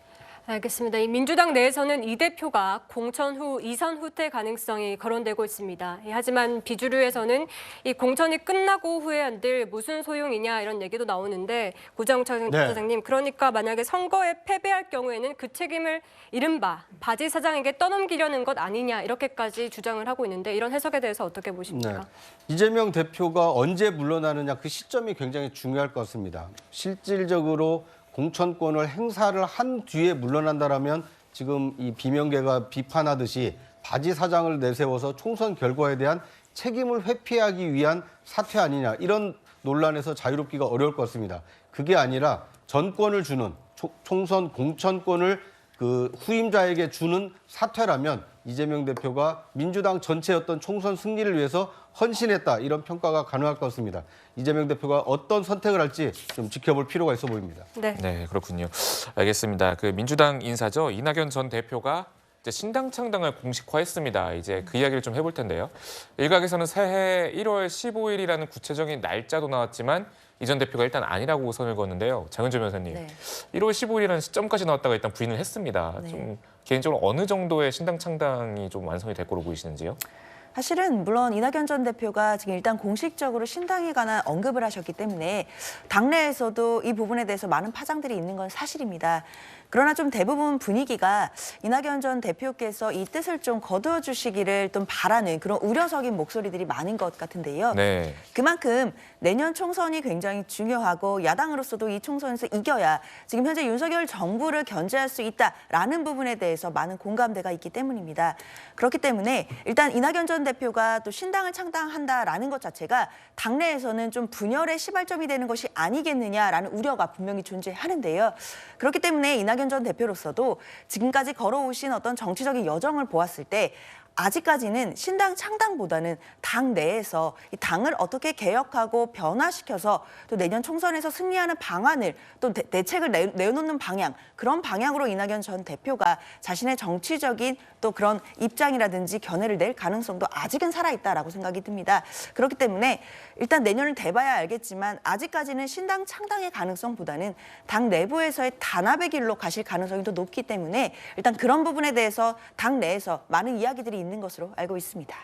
알겠습니다. 이 민주당 내에서는 이 대표가 공천 후 이선 후퇴 가능성이 거론되고 있습니다. 하지만 비주류에서는 이 공천이 끝나고 후회한들 무슨 소용이냐 이런 얘기도 나오는데 구정철 사장님 그러니까 만약에 선거에 패배할 경우에는 그 책임을 이른바 바지 사장에게 떠넘기려는 것 아니냐 이렇게까지 주장을 하고 있는데 이런 해석에 대해서 어떻게 보십니까? 네. 이재명 대표가 언제 물러나느냐 그 시점이 굉장히 중요할 것 같습니다. 실질적으로 공천권을 행사를 한 뒤에 물러난다라면 지금 이 비명계가 비판하듯이 바지 사장을 내세워서 총선 결과에 대한 책임을 회피하기 위한 사퇴 아니냐 이런 논란에서 자유롭기가 어려울 것 같습니다. 그게 아니라 전권을 주는 총선 공천권을 그 후임자에게 주는 사퇴라면 이재명 대표가 민주당 전체의 어떤 총선 승리를 위해서 헌신했다 이런 평가가 가능할 것 같습니다. 이재명 대표가 어떤 선택을 할지 좀 지켜볼 필요가 있어 보입니다. 네, 그렇군요. 알겠습니다. 그 민주당 인사죠. 이낙연 전 대표가 이제 신당 창당을 공식화했습니다. 이제 그 이야기를 좀 해볼 텐데요. 일각에서는 새해 1월 15일이라는 구체적인 날짜도 나왔지만 이 전 대표가 일단 아니라고 선을 그었는데요. 장은조 변호사님, 1월 15일이라는 시점까지 나왔다가 일단 부인을 했습니다. 좀 개인적으로 어느 정도의 신당 창당이 좀 완성이 될 거로 보이시는지요? 사실은 물론 이낙연 전 대표가 지금 일단 공식적으로 신당에 관한 언급을 하셨기 때문에 당내에서도 이 부분에 대해서 많은 파장들이 있는 건 사실입니다. 그러나 좀 대부분 분위기가 이낙연 전 대표께서 이 뜻을 좀 거두어 주시기를 좀 바라는 그런 우려적인 목소리들이 많은 것 같은데요. 네. 그만큼 내년 총선이 굉장히 중요하고 야당으로서도 이 총선에서 이겨야 지금 현재 윤석열 정부를 견제할 수 있다라는 부분에 대해서 많은 공감대가 있기 때문입니다. 그렇기 때문에 일단 이낙연 전 대표가 또 신당을 창당한다라는 것 자체가 당내에서는 좀 분열의 시발점이 되는 것이 아니겠느냐라는 우려가 분명히 존재하는데요. 그렇기 때문에 이낙연 전 대표로서도 지금까지 걸어오신 어떤 정치적인 여정을 보았을 때 아직까지는 신당 창당보다는 당 내에서 이 당을 어떻게 개혁하고 변화시켜서 또 내년 총선에서 승리하는 방안을 또 대책을 내놓는 방향 그런 방향으로 이낙연 전 대표가 자신의 정치적인 또 그런 입장이라든지 견해를 낼 가능성도 아직은 살아있다라고 생각이 듭니다. 그렇기 때문에 일단 내년을 돼봐야 알겠지만 아직까지는 신당 창당의 가능성보다는 당 내부에서의 단합의 길로 가실 가능성이 더 높기 때문에 일단 그런 부분에 대해서 당 내에서 많은 이야기들이 있는 것으로 알고 있습니다.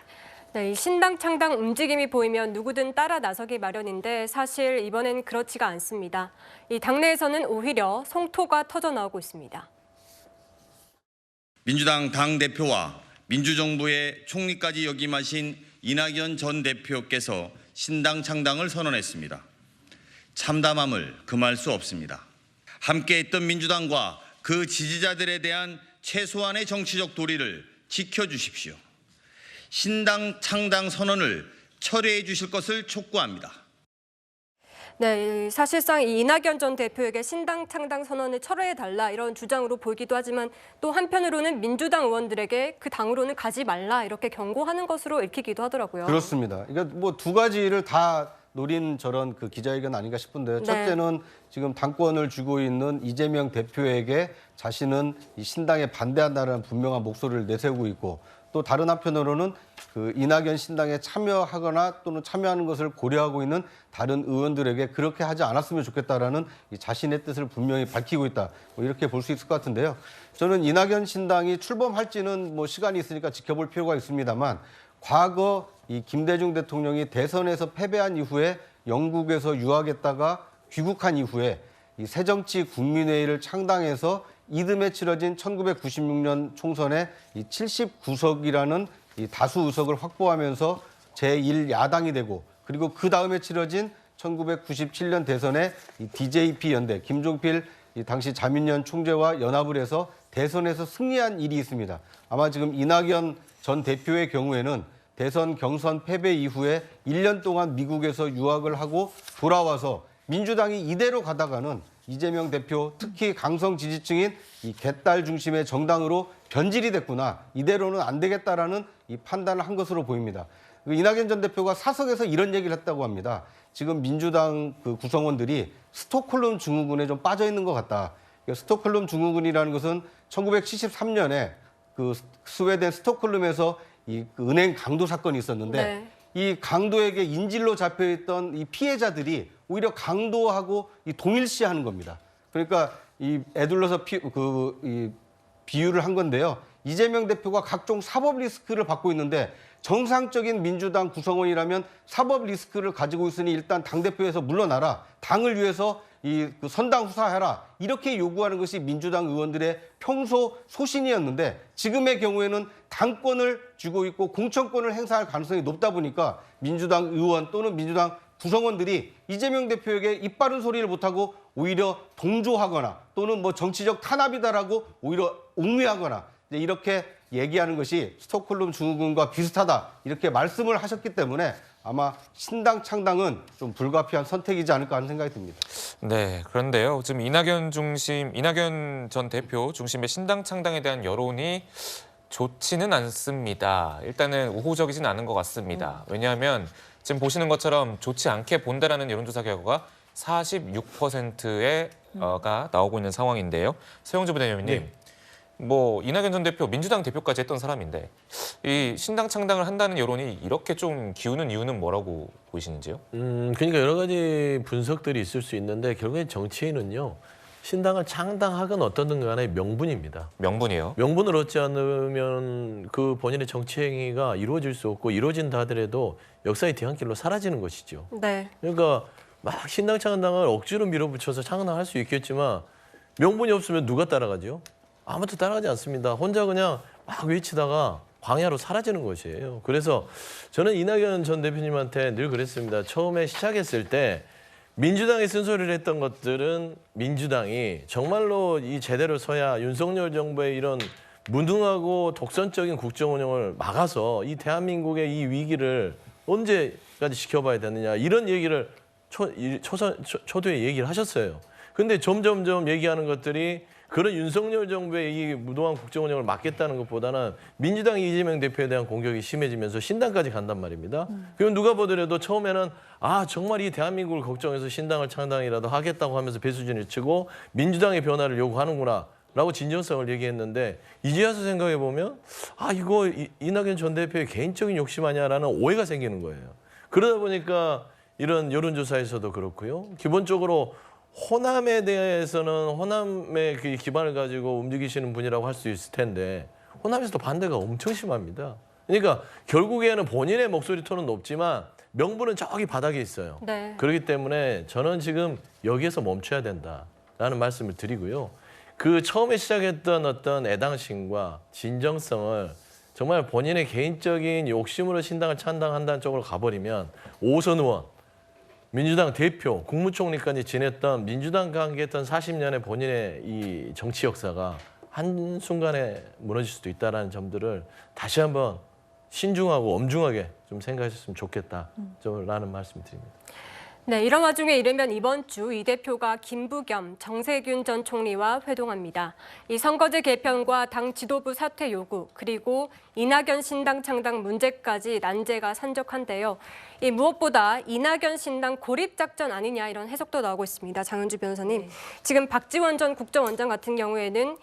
네, 이 신당 창당 움직임이 보이면 누구든 따라 나서기 마련인데 사실 이번엔 그렇지가 않습니다. 이 당내에서는 오히려 성토가 터져나오고 있습니다. 민주당 당대표와 민주정부의 총리까지 역임하신 이낙연 전 대표께서 신당 창당을 선언했습니다. 참담함을 금할 수 없습니다. 함께했던 민주당과 그 지지자들에 대한 최소한의 정치적 도리를 지켜주십시오. 신당 창당 선언을 철회해 주실 것을 촉구합니다. 네, 사실상 이 이낙연 전 대표에게 신당 창당 선언을 철회해달라 이런 주장으로 보이기도 하지만 또 한편으로는 민주당 의원들에게 그 당으로는 가지 말라 이렇게 경고하는 것으로 읽히기도 하더라고요. 그렇습니다. 그러니까 뭐 두 가지를 다 노린 저런 그 기자회견 아닌가 싶은데요. 네. 첫째는 지금 당권을 쥐고 있는 이재명 대표에게 자신은 이 신당에 반대한다는 분명한 목소리를 내세우고 있고 또 다른 한편으로는 그 이낙연 신당에 참여하거나 또는 참여하는 것을 고려하고 있는 다른 의원들에게 그렇게 하지 않았으면 좋겠다라는 이 자신의 뜻을 분명히 밝히고 있다. 뭐 이렇게 볼 수 있을 것 같은데요. 저는 이낙연 신당이 출범할지는 뭐 시간이 있으니까 지켜볼 필요가 있습니다만 과거 이 김대중 대통령이 대선에서 패배한 이후에 영국에서 유학했다가 귀국한 이후에 이 새정치국민회의를 창당해서 이듬해 치러진 1996년 총선에 이 79석이라는 이 다수 의석을 확보하면서 제1야당이 되고 그리고 그 다음에 치러진 1997년 대선에 이 DJP 연대 김종필 이 당시 자민련 총재와 연합을 해서 대선에서 승리한 일이 있습니다. 아마 지금 이낙연 전 대표의 경우에는 대선 경선 패배 이후에 1년 동안 미국에서 유학을 하고 돌아와서 민주당이 이대로 가다가는 이재명 대표 특히 강성 지지층인 이 개딸 중심의 정당으로 변질이 됐구나. 이대로는 안 되겠다라는 이 판단을 한 것으로 보입니다. 이낙연 전 대표가 사석에서 이런 얘기를 했다고 합니다. 지금 민주당 그 구성원들이 스톡홀름 증후군에 좀 빠져 있는 것 같다. 스톡홀름 증후군이라는 것은 1973년에 그 스웨덴 스톡홀름에서 이 은행 강도 사건이 있었는데 네. 이 강도에게 인질로 잡혀있던 이 피해자들이 오히려 강도하고 이 동일시하는 겁니다. 그러니까 이 애둘러서 이 비유를 한 건데요. 이재명 대표가 각종 사법 리스크를 받고 있는데 정상적인 민주당 구성원이라면 사법 리스크를 가지고 있으니 일단 당대표에서 물러나라. 당을 위해서 그 선당 후사해라. 이렇게 요구하는 것이 민주당 의원들의 평소 소신이었는데 지금의 경우에는 당권을 쥐고 있고 공천권을 행사할 가능성이 높다 보니까 민주당 의원 또는 민주당 구성원들이 이재명 대표에게 입 바른 소리를 못하고 오히려 동조하거나 또는 뭐 정치적 탄압이다라고 오히려 옹위하거나 이렇게 얘기하는 것이 스톡홀름 증후군과 비슷하다 이렇게 말씀을 하셨기 때문에 아마 신당 창당은 좀 불가피한 선택이지 않을까 하는 생각이 듭니다. 네, 그런데요. 지금 이낙연 전 대표 중심의 신당 창당에 대한 여론이 좋지는 않습니다. 일단은 우호적이진 않은 것 같습니다. 왜냐하면 지금 보시는 것처럼 좋지 않게 본다라는 여론조사 결과가 46%가 나오고 있는 상황인데요. 서영주 부대변인님, 네. 뭐 이낙연 전 대표 민주당 대표까지 했던 사람인데 이 신당 창당을 한다는 여론이 이렇게 좀 기우는 이유는 뭐라고 보이시는지요? 그러니까 여러 가지 분석들이 있을 수 있는데 결국엔 정치인은요. 신당을 창당하건 어떻든 간에 명분입니다. 명분이요? 명분을 얻지 않으면 그 본인의 정치 행위가 이루어질 수 없고 이루어진다 하더라도 역사의 뒤안길로 사라지는 것이죠. 네. 그러니까 막 신당 창당을 억지로 밀어붙여서 창당할 수 있겠지만 명분이 없으면 누가 따라가죠? 아무도 따라가지 않습니다. 혼자 그냥 막 외치다가 광야로 사라지는 것이에요. 그래서 저는 이낙연 전 대표님한테 늘 그랬습니다. 처음에 시작했을 때 민주당이 쓴소리를 했던 것들은 민주당이 정말로 이 제대로 서야 윤석열 정부의 이런 무능하고 독선적인 국정 운영을 막아서 이 대한민국의 이 위기를 언제까지 지켜봐야 되느냐 이런 얘기를 초도에 얘기를 하셨어요. 근데 점점점 얘기하는 것들이 그런 윤석열 정부의 이 무도한 국정 운영을 막겠다는 것보다는 민주당이 이재명 대표에 대한 공격이 심해지면서 신당까지 간단 말입니다. 그럼 누가 보더라도 처음에는 아 정말 이 대한민국을 걱정해서 신당을 창당이라도 하겠다고 하면서 배수진을 치고 민주당의 변화를 요구하는구나 라고 진정성을 얘기했는데 이제 와서 생각해 보면 아 이거 이낙연 전 대표의 개인적인 욕심 아니야라는 오해가 생기는 거예요. 그러다 보니까 이런 여론조사에서도 그렇고요. 기본적으로 호남에 대해서는 호남의 그 기반을 가지고 움직이시는 분이라고 할 수 있을 텐데 호남에서도 반대가 엄청 심합니다. 그러니까 결국에는 본인의 목소리 톤은 높지만 명분은 저기 바닥에 있어요. 네. 그렇기 때문에 저는 지금 여기에서 멈춰야 된다라는 말씀을 드리고요. 그 처음에 시작했던 어떤 애당심과 진정성을 정말 본인의 개인적인 욕심으로 신당을 창당한다는 쪽으로 가버리면 오선 의원, 민주당 대표, 국무총리까지 지냈던 민주당과 함께했던 40년의 본인의 이 정치 역사가 한순간에 무너질 수도 있다는 점들을 다시 한번 신중하고 엄중하게 좀 생각하셨으면 좋겠다라는 말씀을 드립니다. 네, 이런 와중에 이르면 이번 주 이 대표가 김부겸, 정세균 전 총리와 회동합니다. 이 선거제 개편과 당 지도부 사퇴 요구, 그리고 이낙연 신당 창당 문제까지 난제가 산적한데요. 이 무엇보다 이낙연 신당 고립 작전 아니냐 이런 해석도 나오고 있습니다. 장은주 변호사님, 네. 지금 박지원 전 국정원장 같은 경우에는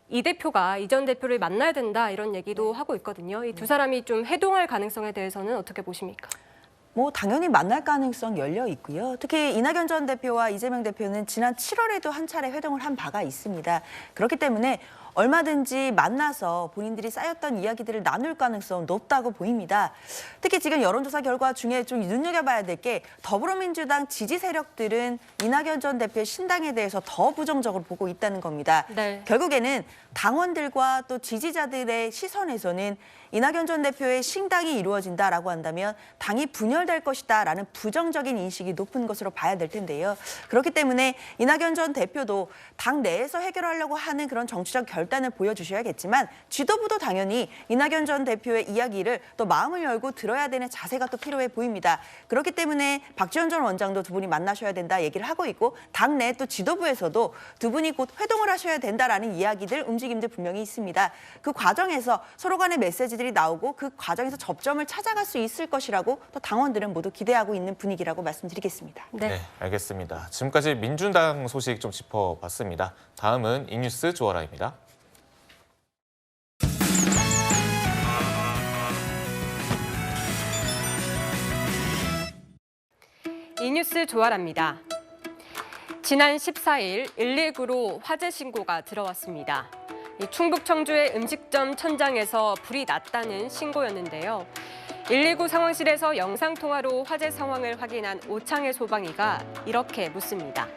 이 대표가 이 전 대표를 만나야 된다 이런 얘기도 하고 있거든요. 이 두 사람이 좀 회동할 가능성에 대해서는 어떻게 보십니까? 뭐 당연히 만날 가능성 열려 있고요. 특히 이낙연 전 대표와 이재명 대표는 지난 7월에도 한 차례 회동을 한 바가 있습니다. 그렇기 때문에 얼마든지 만나서 본인들이 쌓였던 이야기들을 나눌 가능성 높다고 보입니다. 특히 지금 여론조사 결과 중에 좀 눈여겨봐야 될 게 더불어민주당 지지 세력들은 이낙연 전 대표의 신당에 대해서 더 부정적으로 보고 있다는 겁니다. 네. 결국에는 당원들과 또 지지자들의 시선에서는 이낙연 전 대표의 신당이 이루어진다라고 한다면 당이 분열될 것이다라는 부정적인 인식이 높은 것으로 봐야 될 텐데요. 그렇기 때문에 이낙연 전 대표도 당 내에서 해결하려고 하는 그런 정치적 결단을 보여주셔야겠지만 지도부도 당연히 이낙연 전 대표의 이야기를 또 마음을 열고 들어야 되는 자세가 또 필요해 보입니다. 그렇기 때문에 박지원 전 원장도 두 분이 만나셔야 된다 얘기를 하고 있고 당내 또 지도부에서도 두 분이 곧 회동을 하셔야 된다라는 이야기들, 움직임들 분명히 있습니다. 그 과정에서 서로 간의 메시지들이 나오고 그 과정에서 접점을 찾아갈 수 있을 것이라고 또 당원들은 모두 기대하고 있는 분위기라고 말씀드리겠습니다. 네, 알겠습니다. 지금까지 민주당 소식 좀 짚어봤습니다. 다음은 이뉴스 조아라입니다. 이뉴스 조아라입니다. 지난 14일 119로 화재 신고가 들어왔습니다. 충북 청주의 음식점 천장에서 불이 났다는 신고였는데요. 119 상황실에서 영상통화로 화재 상황을 확인한 오창의 소방이가 이렇게 묻습니다.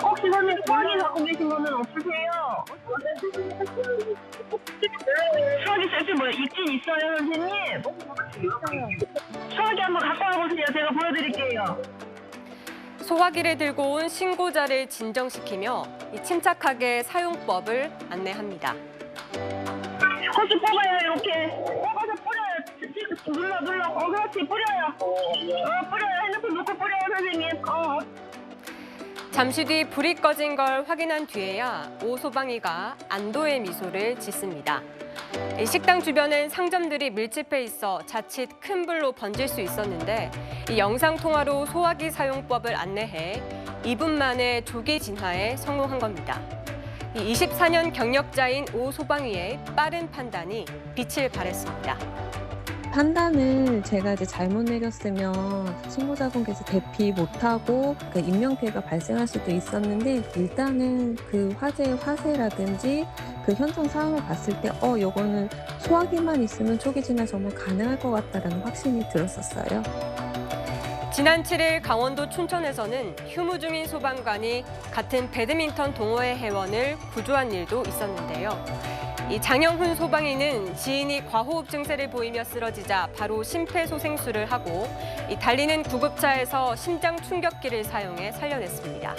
혹시 선생님 소화기 갖고 계신 거는 없으세요? 소화기 셀프 뭐 있긴 있어요, 선생님? 소화기 한번 갖고 와보세요. 제가 보여드릴게요. 소화기를 들고 온 신고자를 진정시키며 침착하게 사용법을 안내합니다. 혹시 뽑아요, 이렇게. 뽑아서 뿌려요. 눌러. 그렇지, 뿌려요. 뿌려요. 핸드폰 놓고 뿌려요, 선생님. 잠시 뒤 불이 꺼진 걸 확인한 뒤에야 오 소방이가 안도의 미소를 짓습니다. 식당 주변엔 상점들이 밀집해 있어 자칫 큰 불로 번질 수 있었는데 이 영상통화로 소화기 사용법을 안내해 2분 만에 조기 진화에 성공한 겁니다. 24년 경력자인 오 소방이의 빠른 판단이 빛을 발했습니다. 판단을 제가 이제 잘못 내렸으면 신고자분께서 대피 못하고 그 인명피해가 발생할 수도 있었는데 일단은 그 화재의 화세라든지 그 현장 상황을 봤을 때 요거는 소화기만 있으면 초기 진화 정말 가능할 것 같다라는 확신이 들었었어요. 지난 7일 강원도 춘천에서는 휴무 중인 소방관이 같은 배드민턴 동호회 회원을 구조한 일도 있었는데요. 이 장영훈 소방이는 지인이 과호흡 증세를 보이며 쓰러지자 바로 심폐소생술을 하고 이 달리는 구급차에서 심장 충격기를 사용해 살려냈습니다.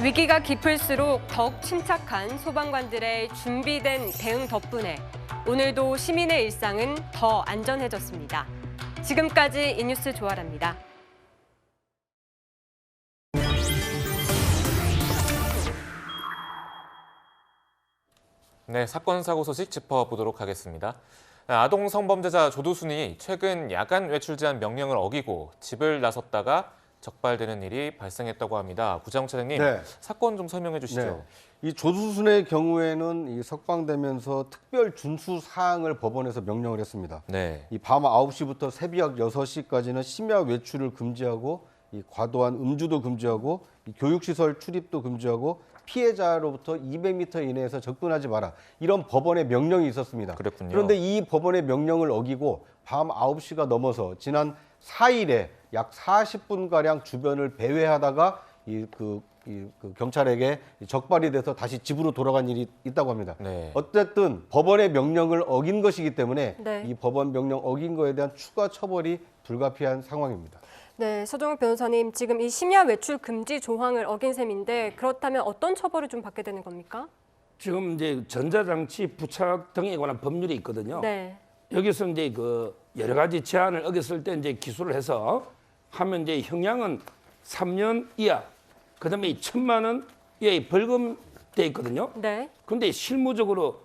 위기가 깊을수록 더욱 침착한 소방관들의 준비된 대응 덕분에 오늘도 시민의 일상은 더 안전해졌습니다. 지금까지 이뉴스 조아라입니다. 네, 사건 사고 소식 짚어보도록 하겠습니다. 아동 성범죄자 조두순이 최근 야간 외출 제한 명령을 어기고 집을 나섰다가 적발되는 일이 발생했다고 합니다. 구자영 차장님, 네. 사건 좀 설명해 주시죠. 네. 이 조두순의 경우에는 이 석방되면서 특별 준수 사항을 법원에서 명령을 했습니다. 네. 이 밤 9시부터 새벽 6시까지는 심야 외출을 금지하고 이 과도한 음주도 금지하고 이 교육시설 출입도 금지하고 피해자로부터 200m 이내에서 접근하지 마라. 이런 법원의 명령이 있었습니다. 그렇군요. 그런데 이 법원의 명령을 어기고 밤 9시가 넘어서 지난 4일에 약 40분가량 주변을 배회하다가 그 경찰에게 적발이 돼서 다시 집으로 돌아간 일이 있다고 합니다. 네. 어쨌든 법원의 명령을 어긴 것이기 때문에 네. 이 법원 명령 어긴 거에 대한 추가 처벌이 불가피한 상황입니다. 네, 서정욱 변호사님, 지금 이 심야 외출 금지 조항을 어긴 셈인데 그렇다면 어떤 처벌을 좀 받게 되는 겁니까? 지금 이제 전자장치 부착 등에 관한 법률이 있거든요. 네. 여기서 이제 그 여러 가지 제한을 어겼을 때 이제 기술을 해서 하면 이제 형량은 3년 이하, 그다음에 1,000만 원 이하의 벌금 돼 있거든요. 네. 근데 실무적으로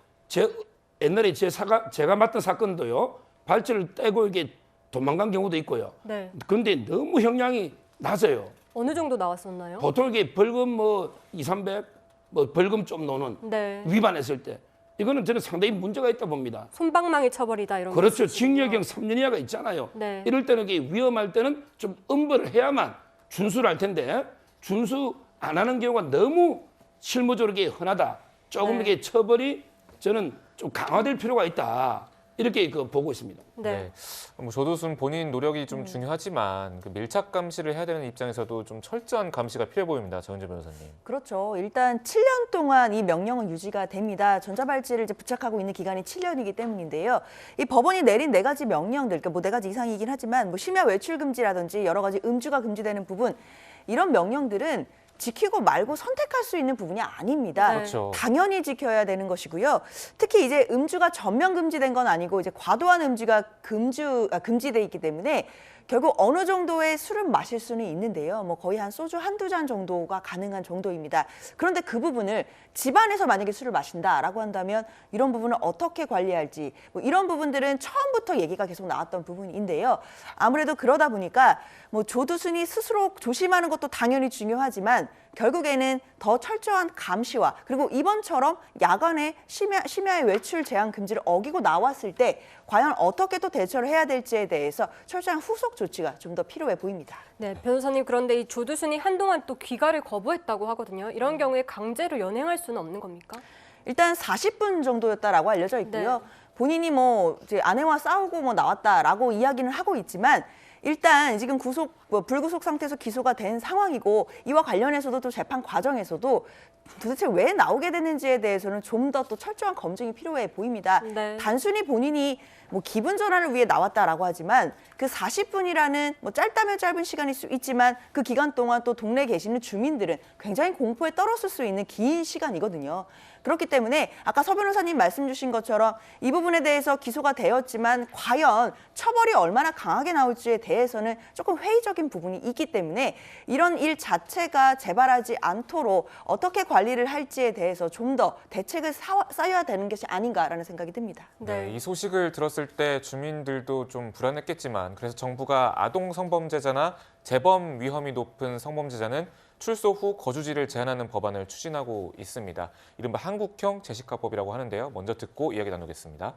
옛날에 제가 맡은 사건도요. 발찌를 떼고 이게 도망간 경우도 있고요. 네. 근데 너무 형량이 낮아요. 어느 정도 나왔었나요? 보통 이게 벌금 뭐 200, 300, 뭐 벌금 좀 노는 네. 위반했을 때 이거는 저는 상당히 문제가 있다 봅니다. 솜방망이 처벌이다 이런. 그렇죠. 징역형 3년 이하가 있잖아요. 네. 이럴 때는 이게 위험할 때는 좀 엄벌을 해야만 준수를 할 텐데 준수 안 하는 경우가 너무 실무적으로 이게 흔하다. 조금 네. 이게 처벌이 저는 좀 강화될 필요가 있다. 이렇게 보고 있습니다. 네. 뭐 조두순 본인 노력이 좀 중요하지만 그 밀착 감시를 해야 되는 입장에서도 좀 철저한 감시가 필요해 보입니다. 정은재 변호사님. 그렇죠. 일단 7년 동안 이 명령은 유지가 됩니다. 전자발찌를 이제 부착하고 있는 기간이 7년이기 때문인데요. 이 법원이 내린 4가지 명령들, 그러니까 뭐 4가지 이상이긴 하지만 뭐 심야 외출 금지라든지 여러 가지 음주가 금지되는 부분, 이런 명령들은 지키고 말고 선택할 수 있는 부분이 아닙니다. 그렇죠. 당연히 지켜야 되는 것이고요. 특히 이제 음주가 전면 금지된 건 아니고 이제 과도한 음주가 금지돼 있기 때문에 결국 어느 정도의 술은 마실 수는 있는데요. 뭐 거의 한 소주 한두 잔 정도가 가능한 정도입니다. 그런데 그 부분을 집안에서 만약에 술을 마신다라고 한다면 이런 부분을 어떻게 관리할지, 뭐 이런 부분들은 처음부터 얘기가 계속 나왔던 부분인데요. 아무래도 그러다 보니까 뭐 조두순이 스스로 조심하는 것도 당연히 중요하지만 결국에는 더 철저한 감시와 그리고 이번처럼 야간에 심야의 외출 제한 금지를 어기고 나왔을 때 과연 어떻게 또 대처를 해야 될지에 대해서 철저한 후속 조치가 좀 더 필요해 보입니다. 네, 변호사님, 그런데 이 조두순이 한동안 또 귀가를 거부했다고 하거든요. 이런 경우에 강제로 연행할 수는 없는 겁니까? 일단 40분 정도였다라고 알려져 있고요. 네. 본인이 뭐 이제 아내와 싸우고 뭐 나왔다라고 이야기는 하고 있지만 일단 지금 불구속 상태에서 기소가 된 상황이고 이와 관련해서도 또 재판 과정에서도 도대체 왜 나오게 되는지에 대해서는 좀 더 또 철저한 검증이 필요해 보입니다. 네. 단순히 본인이 뭐 기분 전환을 위해 나왔다라고 하지만 그 40분이라는 뭐 짧다면 짧은 시간일 수 있지만 그 기간 동안 또 동네에 계시는 주민들은 굉장히 공포에 떨었을 수 있는 긴 시간이거든요. 그렇기 때문에 아까 서 변호사님 말씀 주신 것처럼 이 부분에 대해서 기소가 되었지만 과연 처벌이 얼마나 강하게 나올지에 대해서는 조금 회의적인 부분이 있기 때문에 이런 일 자체가 재발하지 않도록 어떻게 관리를 할지에 대해서 좀 더 대책을 쌓여야 되는 것이 아닌가라는 생각이 듭니다. 네, 이 소식을 들었을 때 주민들도 좀 불안했겠지만 그래서 정부가 아동 성범죄자나 재범 위험이 높은 성범죄자는 출소 후 거주지를 제한하는 법안을 추진하고 있습니다. 이른바 한국형 제시카법이라고 하는데요. 먼저 듣고 이야기 나누겠습니다.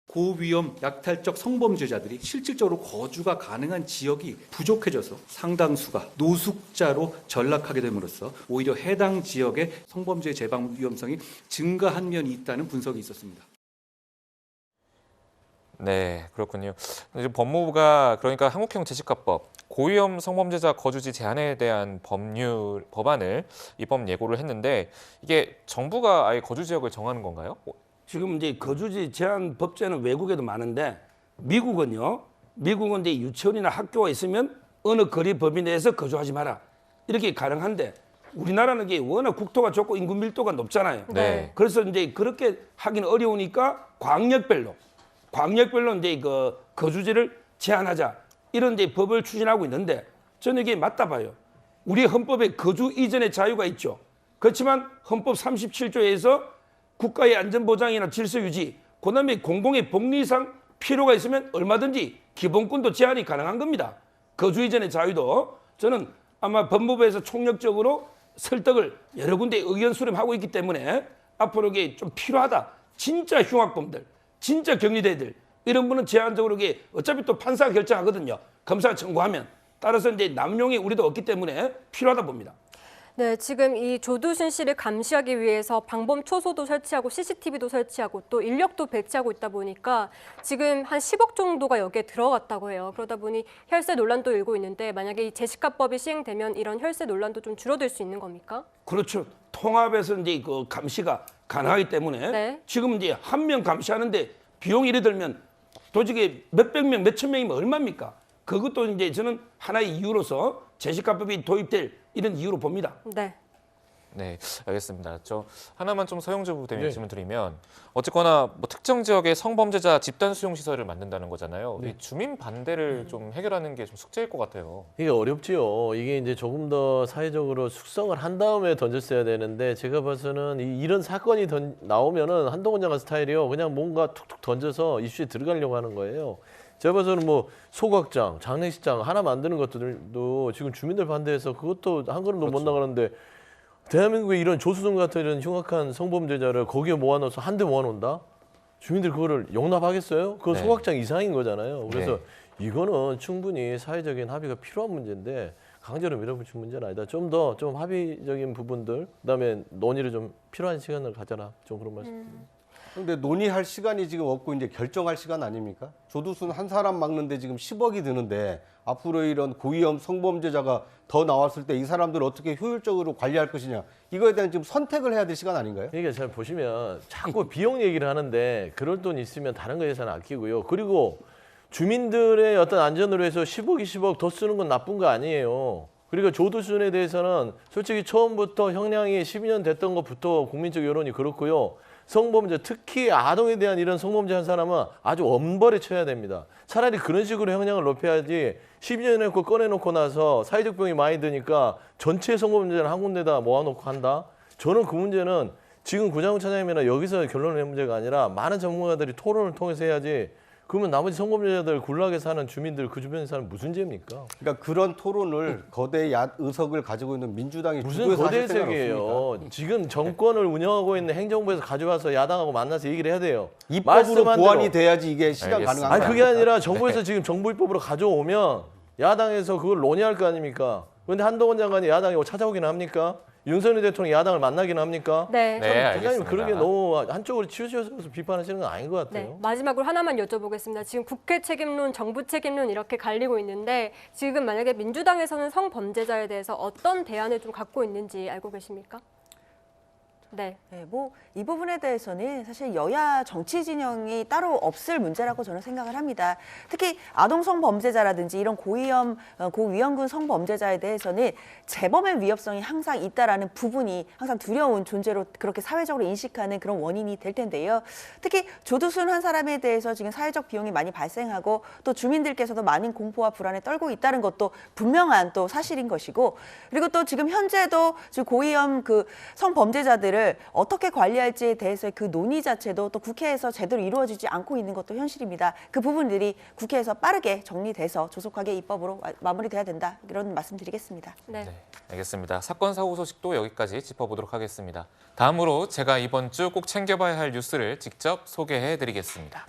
고위험 약탈적 성범죄자들이 실질적으로 거주가 가능한 지역이 부족해져서 상당수가 노숙자로 전락하게 됨으로써 오히려 해당 지역의 성범죄 재방 위험성이 증가한 면이 있다는 분석이 있었습니다. 네, 그렇군요. 이제 법무부가 그러니까 한국형 제시카법, 고위험 성범죄자 거주지 제한에 대한 법안을 입법 예고를 했는데 이게 정부가 아예 거주 지역을 정하는 건가요? 지금 이제 거주지 제한 법제는 외국에도 많은데 미국은 이제 유치원이나 학교가 있으면 어느 거리 범위 내에서 거주하지 마라 이렇게 가능한데 우리나라는 이게 워낙 국토가 좁고 인구 밀도가 높잖아요. 네. 그래서 이제 그렇게 하기는 어려우니까 광역별로 이제 그 거주지를 제한하자 이런 이제 법을 추진하고 있는데 저는 이게 맞다 봐요. 우리 헌법에 거주 이전의 자유가 있죠. 그렇지만 헌법 37조에서 국가의 안전보장이나 질서 유지, 그다음에 공공의 복리상 필요가 있으면 얼마든지 기본권도 제한이 가능한 겁니다. 거주 이전의 자유도 저는 아마 법무부에서 총력적으로 설득을 여러 군데 의견 수렴하고 있기 때문에 앞으로 이게 좀 필요하다. 진짜 흉악범들, 진짜 격리대들 이런 분은 제한적으로 이게 어차피 또 판사가 결정하거든요. 검사가 청구하면. 따라서 이제 남용이 우리도 없기 때문에 필요하다 봅니다. 네, 지금 이 조두순 씨를 감시하기 위해서 방범 초소도 설치하고 CCTV도 설치하고 또 인력도 배치하고 있다 보니까 지금 한 10억 정도가 여기에 들어갔다고 해요. 그러다 보니 혈세 논란도 일고 있는데 만약에 이 제시카법이 시행되면 이런 혈세 논란도 좀 줄어들 수 있는 겁니까? 그렇죠. 통합해서 이제 그 감시가 가능하기 때문에 네. 지금 이제 한 명 감시하는데 비용이 예를 들면 도저히 몇백 명, 몇천 명이면 얼마입니까? 그것도 이제 저는 하나의 이유로서 제시카법이 도입될 이런 이유로 봅니다. 네. 네, 알겠습니다. 저 하나만 좀 서영주 부대변인 네. 질문 드리면 어쨌거나 뭐 특정 지역에 성범죄자 집단 수용 시설을 만든다는 거잖아요. 이 주민 반대를 좀 해결하는 게 좀 숙제일 것 같아요. 이게 어렵지요. 이게 이제 조금 더 사회적으로 숙성을 한 다음에 던졌어야 되는데 제가 봐서는 이런 사건이 나오면은 한동훈 장관 스타일이요. 그냥 뭔가 툭툭 던져서 이슈에 들어가려고 하는 거예요. 제가 봐서는 뭐 소각장, 장례식장 하나 만드는 것들도 지금 주민들 반대해서 그것도 한 걸음도 못 나가는데 대한민국에 이런 조수동 같은 이런 흉악한 성범죄자를 거기에 모아넣어서 한 대 모아놓는다? 주민들 그거를 용납하겠어요? 그건 네. 소각장 이상인 거잖아요. 그래서 네. 이거는 충분히 사회적인 합의가 필요한 문제인데 강제로 밀어붙인 문제는 아니다. 좀 더 좀 합의적인 부분들, 그다음에 논의를 좀 필요한 시간을 가져라. 좀 그런 말씀. 그런데 논의할 시간이 지금 없고 이제 결정할 시간 아닙니까? 조두순 한 사람 막는데 지금 10억이 드는데 앞으로 이런 고위험 성범죄자가 더 나왔을 때 이 사람들을 어떻게 효율적으로 관리할 것이냐, 이거에 대한 지금 선택을 해야 될 시간 아닌가요? 그러니까 잘 보시면 자꾸 비용 얘기를 하는데 그럴 돈 있으면 다른 거 예산 아끼고요. 그리고 주민들의 어떤 안전을 위해서 10억, 20억 더 쓰는 건 나쁜 거 아니에요. 그리고 조두순에 대해서는 솔직히 처음부터 형량이 12년 됐던 것부터 국민적 여론이 그렇고요. 성범죄, 특히 아동에 대한 이런 성범죄 한 사람은 아주 엄벌에 쳐야 됩니다. 차라리 그런 식으로 형량을 높여야지 12년 했고 꺼내놓고 나서 사회적 병이 많이 드니까 전체 성범죄를 한 군데다 모아놓고 한다? 저는 그 문제는 지금 구장훈 차장님이나 여기서 결론을 내는 문제가 아니라 많은 전문가들이 토론을 통해서 해야지. 그러면 나머지 성범죄자들 굴락에 사는 주민들 그 주변에 사는 무슨 죄입니까? 그러니까 그런 토론을 거대 의석을 가지고 있는 민주당이 무슨 거대 생각 세계예요. 없습니까? 지금 정권을 운영하고 있는 행정부에서 가져와서 야당하고 만나서 얘기를 해야 돼요. 입법으로 말씀한 보완이 대로. 돼야지 이게 실현 가능한 거예요. 아니 그게 아니라 정부에서 지금 정부 입법으로 가져오면 야당에서 그걸 논의할 거 아닙니까? 그런데 한동훈 장관이 야당에 찾아오긴 합니까? 윤석열 대통령이 야당을 만나긴 합니까? 네. 장관님 그러게 너무 한쪽으로 치우쳐서 비판하시는 건 아닌 것 같아요. 네, 마지막으로 하나만 여쭤보겠습니다. 지금 국회 책임론, 정부 책임론 이렇게 갈리고 있는데 지금 만약에 민주당에서는 성범죄자에 대해서 어떤 대안을 좀 갖고 있는지 알고 계십니까? 네. 뭐 이 부분에 대해서는 사실 여야 정치 진영이 따로 없을 문제라고 저는 생각을 합니다. 특히 아동 성범죄자라든지 이런 고위험, 고위험군 성범죄자에 대해서는 재범의 위협성이 항상 있다라는 부분이 항상 두려운 존재로 그렇게 사회적으로 인식하는 그런 원인이 될 텐데요. 특히 조두순 한 사람에 대해서 지금 사회적 비용이 많이 발생하고 또 주민들께서도 많은 공포와 불안에 떨고 있다는 것도 분명한 또 사실인 것이고, 그리고 또 지금 현재도 지금 고위험 그 성범죄자들을 어떻게 관리할지에 대해서의 그 논의 자체도 또 국회에서 제대로 이루어지지 않고 있는 것도 현실입니다. 그 부분들이 국회에서 빠르게 정리돼서 조속하게 입법으로 마무리돼야 된다, 이런 말씀드리겠습니다. 네. 알겠습니다. 사건 사고 소식도 여기까지 짚어보도록 하겠습니다. 다음으로 제가 이번 주 꼭 챙겨봐야 할 뉴스를 직접 소개해드리겠습니다.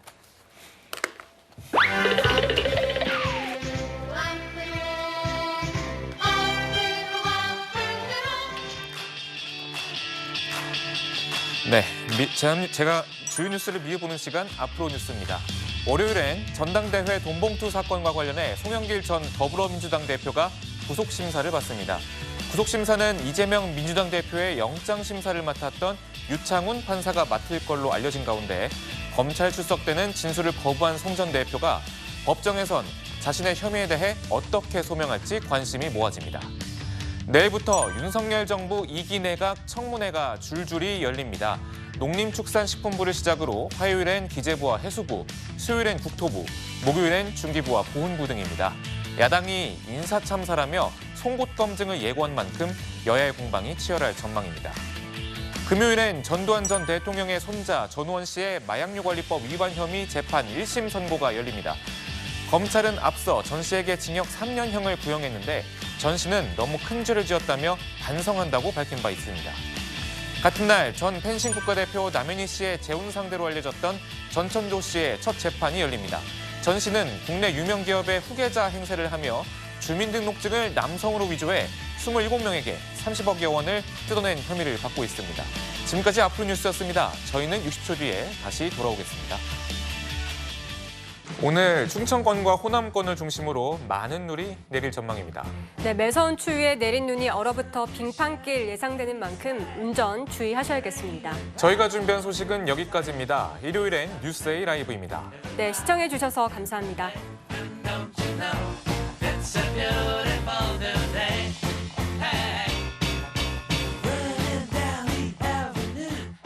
네, 제가 주요 뉴스를 미해보는 시간 앞으로 뉴스입니다. 월요일엔 전당대회 돈봉투 사건과 관련해 송영길 전 더불어민주당 대표가 구속심사를 받습니다. 구속심사는 이재명 민주당 대표의 영장심사를 맡았던 유창훈 판사가 맡을 걸로 알려진 가운데 검찰 출석 때는 진술을 거부한 송 전 대표가 법정에선 자신의 혐의에 대해 어떻게 소명할지 관심이 모아집니다. 내일부터 윤석열 정부 2기 내각 청문회가 줄줄이 열립니다. 농림축산식품부를 시작으로 화요일엔 기재부와 해수부, 수요일엔 국토부, 목요일엔 중기부와 보훈부 등입니다. 야당이 인사참사라며 송곳 검증을 예고한 만큼 여야의 공방이 치열할 전망입니다. 금요일엔 전두환 전 대통령의 손자 전우원 씨의 마약류관리법 위반 혐의 재판 1심 선고가 열립니다. 검찰은 앞서 전 씨에게 징역 3년형을 구형했는데 전 씨는 너무 큰 죄를 지었다며 반성한다고 밝힌 바 있습니다. 같은 날 전 펜싱 국가대표 남현희 씨의 재혼 상대로 알려졌던 전천조 씨의 첫 재판이 열립니다. 전 씨는 국내 유명 기업의 후계자 행세를 하며 주민등록증을 남성으로 위조해 27명에게 30억여 원을 뜯어낸 혐의를 받고 있습니다. 지금까지 앞으로 뉴스였습니다. 저희는 60초 뒤에 다시 돌아오겠습니다. 오늘 충청권과 호남권을 중심으로 많은 눈이 내릴 전망입니다. 네, 매서운 추위에 내린 눈이 얼어붙어 빙판길 예상되는 만큼 운전 주의하셔야겠습니다. 저희가 준비한 소식은 여기까지입니다. 일요일엔 뉴스A 라이브입니다. 네, 시청해주셔서 감사합니다.